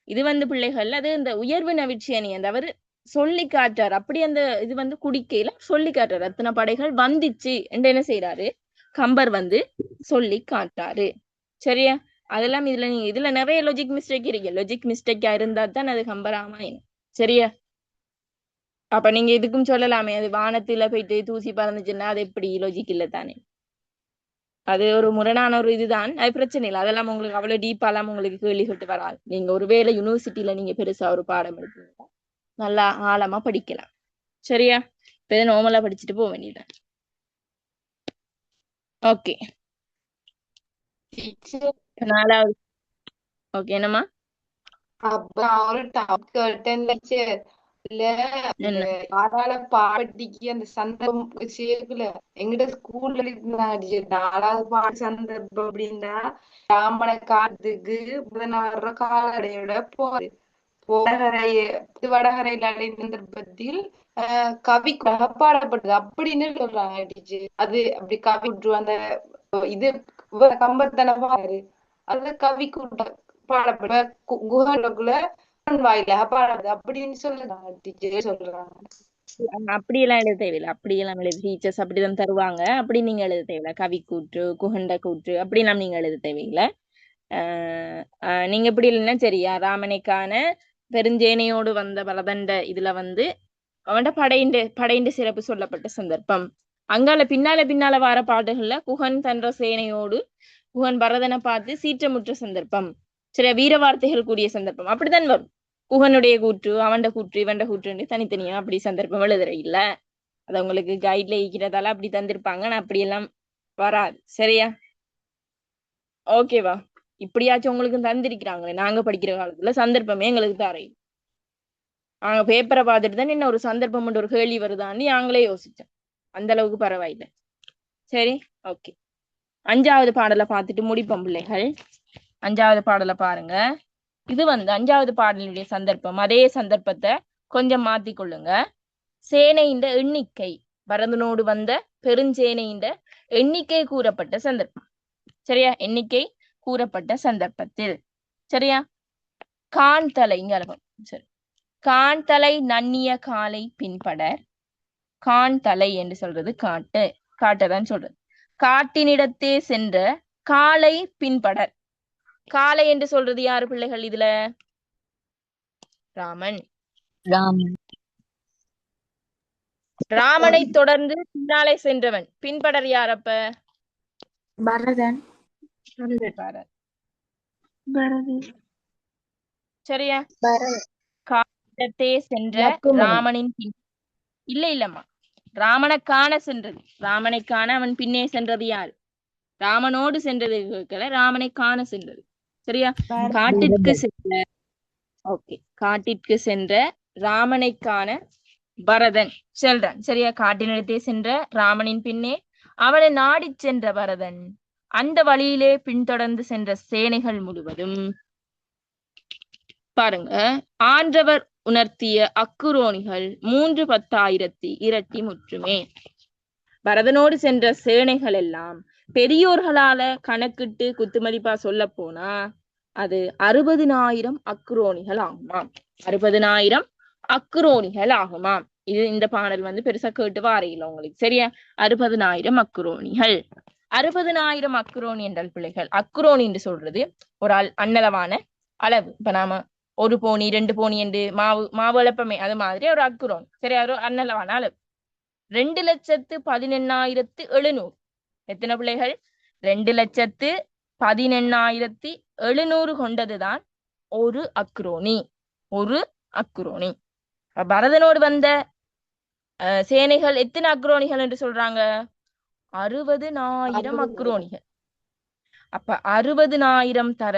இது வந்து பிள்ளைகள் அது இந்த உயர்வு நவிழ்ச்சி அணி அந்த அவர் சொல்லி காட்டுறார். அப்படி அந்த இது வந்து குடிக்கையில சொல்லி காட்டுறாரு. அத்தனை படைகள் வந்துச்சு என்று என்ன செய்யறாரு, கம்பர் வந்து சொல்லி காட்டுறாரு. சரியா? அதெல்லாம் இதுல நிறைய லாஜிக் மிஸ்டேக் இருக்கு. லாஜிக் மிஸ்டேக்கா இருந்தா தான் அது கம்பராமாயணம். சரியா? அப்ப நீங்க இதுக்கும் சொல்லலாமே, அது வானத்துல போயிட்டு தூசி பறந்துச்சுன்னா அது எப்படி லாஜிக் இல்ல தானே? அது ஒரு முரணான ஒரு இதுதான். அது பிரச்சனை இல்லை. அதெல்லாம் உங்களுக்கு அவ்வளவு டீப்பாலாம் உங்களுக்கு கேள்விப்பட்டு வராது. நீங்க ஒருவேளை யூனிவர்சிட்டியில நீங்க பெருசா ஒரு பாடம் எடுத்தீங்கன்னா நல்லா ஆழமா படிக்கலாம். சரியா? இப்ப நார்மலா படிச்சுட்டு போக வேண்டியதான். ஓகே, 4வது. ஓகே, என்னம்மா? அப்புறம் ஒரு டவுட் கேட்டேன் இல்ல இந்த பாதாள பாட்டிக்கு அந்த சந்தர்ப்பம் சேர்க்கல. எங்கிட்ட ஸ்கூல்ல இருந்தாங்க 4வது பாட்டு சந்தர்ப்பம் அப்படின்னா ராமனை காட்டுக்கு வர்ற காலடையோட போது வடகரையில் அடைந்த சந்தர்ப்பத்தில் கவி பாடப்பட்டது அப்படின்னு சொல்றாங்க டீச்சர். அது அப்படி கவி அந்த இது கம்பத்தன பாரு அது கவி பாடப்பட்ட குஹனுக்குள்ள வாயில பாடாது அப்படின்னு சொல்லுறாங்க டீச்சர் சொல்றாங்க. அப்படியெல்லாம் எழுத தேவையில்லை. அப்படியெல்லாம் எழுத டீச்சர்ஸ் அப்படிதான் தருவாங்க. அப்படி நீங்க எழுத தேவையில்லை. கவி கூற்று, குகண்ட கூற்று அப்படிலாம் நீங்க எழுத தேவையில்லை. நீங்க எப்படி இல்லைன்னா சரியா, ராமனைக்கான பெருஞ்சேனையோடு வந்த பரதண்ட இதுல வந்து அவன்ட படையின் சிறப்பு சொல்லப்பட்ட சந்தர்ப்பம். அங்கால பின்னால வார பாட்டுகள்ல குகன் தன்ற சேனையோடு குகன் பரதனை பார்த்து சீற்றமுற்ற சந்தர்ப்பம். சரியா? வீர வார்த்தைகள் கூடிய சந்தர்ப்பம் அப்படித்தான் வரும். குகனுடைய கூற்று, அவன்ட கூற்று, இவன்ட கூற்று தனித்தனியா அப்படி சந்தர்ப்பம் எழுதுற இல்ல. அது உங்களுக்கு கைட்ல இருக்கிறதால அப்படி தந்திருப்பாங்க. நான் அப்படியெல்லாம் வராது. சரியா? ஓகேவா? இப்படியாச்சும் உங்களுக்கு தந்திருக்கிறாங்களே. நாங்க படிக்கிற காலத்துல சந்தர்ப்பமே எங்களுக்கு தரையும். நாங்க பேப்பரை பார்த்துட்டு தான் என்ன ஒரு சந்தர்ப்பம் ஒரு கேள்வி வருதான்னு நாங்களே யோசிச்சோம். அந்த அளவுக்கு பரவாயில்லை. சரி, ஓகே. அஞ்சாவது பாடலை பார்த்துட்டு முடிப்போம் பிள்ளைகள். அஞ்சாவது பாடலை பாருங்க. இது அஞ்சாவது பாடலுடைய சந்தர்ப்பம். அதே சந்தர்ப்பத்தை கொஞ்சம் மாத்திக்கொள்ளுங்க. சேனையின் எண்ணிக்கை, பரதனோடு வந்த பெருஞ்சேனையின் எண்ணிக்கை கூறப்பட்ட சந்தர்ப்பம். சரியா? எண்ணிக்கை கூறப்பட்ட சந்தர்ப்பத்தில். சரியா? காண்தலை சரி, காண்தலை நன்னிய காலை பின்படர். காண்தலை என்று சொல்றது காட்டதான் சொல்றது. காட்டினிடத்தே சென்ற காலை பின்படர். காலை என்று சொல்றது யாரு பிள்ளைகள்? இதுல ராமன். ராமனை தொடர்ந்து பின்னாலே சென்றவன். பின்படர் யார் அப்ப? பரதன். சரியா? காட்டிடத்தே சென்ற ராமனின் இல்லம்மா, ராமனை காண சென்றது. ராமனை காண அவன் பின்னே சென்றது யார்? ராமனோடு சென்றது ராமனை காண சென்றது. சரியா? காட்டிற்கு சென்ற காட்டிற்கு சென்ற ராமனை காண பரதன் செல்றான். சரியா? காட்டினிடத்தே சென்ற ராமனின் பின்னே அவனை நாடி சென்ற பரதன் அந்த வழியிலே பின்தொடர்ந்து சென்ற சேனைகள் முழுவதும் பாருங்க. ஆன்றவர் உணர்த்திய அக்குரோணிகள் 310,000 இரட்டி முற்றுமே. பரதனோடு சென்ற சேனைகள் எல்லாம் பெரியோர்களால கணக்கிட்டு குத்துமதிப்பா சொல்ல போனா அது 60,000 அக்குரோணிகள் ஆகுமாம். 60,000 அக்குரோணிகள் ஆகுமாம். இது இந்த பாடல் பெருசா கேட்டு வாரையில உங்களுக்கு. சரியா? 60,000 அக்குரோணிகள். 60,000 அக்குரோணி என்றால் பிள்ளைகள், அக்குரோணி என்று சொல்றது ஒரு அன்னளவான அளவு. இப்ப நாம 1 போனி 2 போனி என்று மாவு அளப்பமே, அது மாதிரி ஒரு அக்குரோணி. சரியா? ஒரு அன்னளவான அளவு. 2,18,700. எத்தனை பிள்ளைகள்? 2,18,700 கொண்டதுதான் ஒரு அக்ரோனி. ஒரு அக்ரோனி. பரதனோடு வந்த சேனைகள் எத்தனை அக்ரோனிகள் என்று சொல்றாங்க? 60,000 அக்ரோனிகள். அப்ப 60,000 தர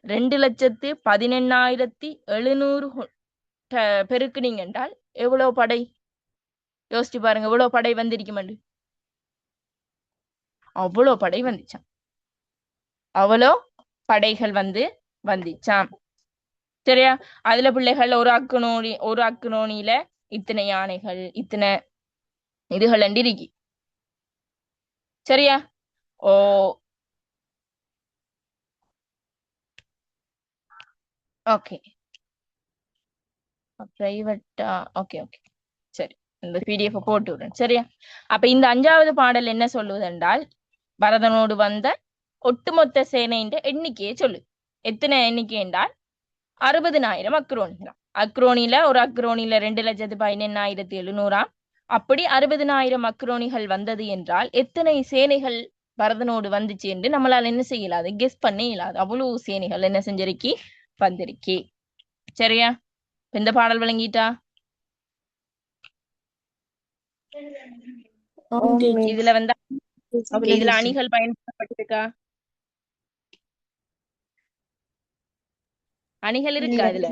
2,18,700 பெருக்குனீங்க என்றால் எவ்வளவு படை? யோசிச்சு பாருங்க, எவ்வளவு படை வந்திருக்குமெண்டு. அவ்வளோ படை வந்துச்சாம். அவ்வளோ படைகள் வந்துச்சாம். சரியா? அதுல பிள்ளைகள் ஒரு அக்குனோனியில இத்தனை யானைகள், இத்தனை இதுகள் இருக்கி. சரியா? ஓகே, பிரைவேட்டா? ஓகே, சரி, இந்த பிடிஎஃப் போட்டு விடுறேன். சரியா? அப்ப இந்த அஞ்சாவது பாடல் என்ன சொல்லுவது என்றால், பரதனோடு வந்த ஒட்டுமொத்த சேனையின் எண்ணிக்கையை சொல்லு. எத்தனை எண்ணிக்கை என்றால் 60,000 அக்ரோனிகளாம். அக்ரோனியில ஒரு அக்ரோனியில 2,18,700. அப்படி 60,000 அக்ரோனிகள் வந்தது என்றால் எத்தனை சேனைகள் பரதனோடு வந்துச்சு என்று நம்மளால என்ன செய்யலாது? கெஸ் பண்ண இயலாது. அவ்வளவு சேனைகள் என்ன செஞ்சிருக்கி? வந்திருக்கி. சரியா? இந்த பாடல் விளங்கிட்டா? இதுல இதுல அணிகள் பயன்படுத்தப்பட்டிருக்கா? அணிகள் இருக்கா இதுல?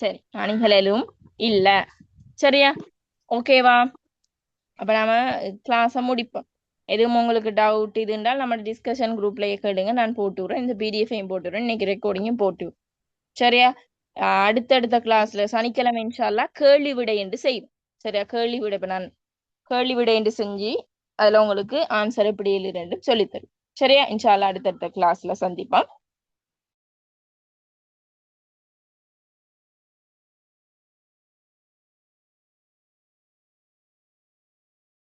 சரி, அணிகளும் இல்ல. சரியா? ஓகேவா? அப்ப நாம கிளாஸ முடிப்போம். எதுவும் உங்களுக்கு டவுட் இது என்றால் நம்ம டிஸ்கஷன் குரூப்லயே கேளுங்க, நான் போட்டு விடுறேன். இந்த பிடிஎஃபையும் போட்டு விடுறேன், இன்னைக்கு ரெக்கார்டிங்கும் போட்டு. சரியா? அடுத்தடுத்த கிளாஸ்ல சனிக்கிழமை இன்ஷா அல்லாஹ் கேள்வி விடை என்று செய்வோம். சரியா? கேள்வி விடை. இப்ப நான் கேள்வி விடை என்று செஞ்சு அதுல உங்களுக்கு ஆன்சர் எப்படி எழுதுன்னு சொல்லித்தரும். சரியா? இன்ஷா அல்லாஹ் அடுத்தடுத்த கிளாஸ்ல சந்திப்போம்.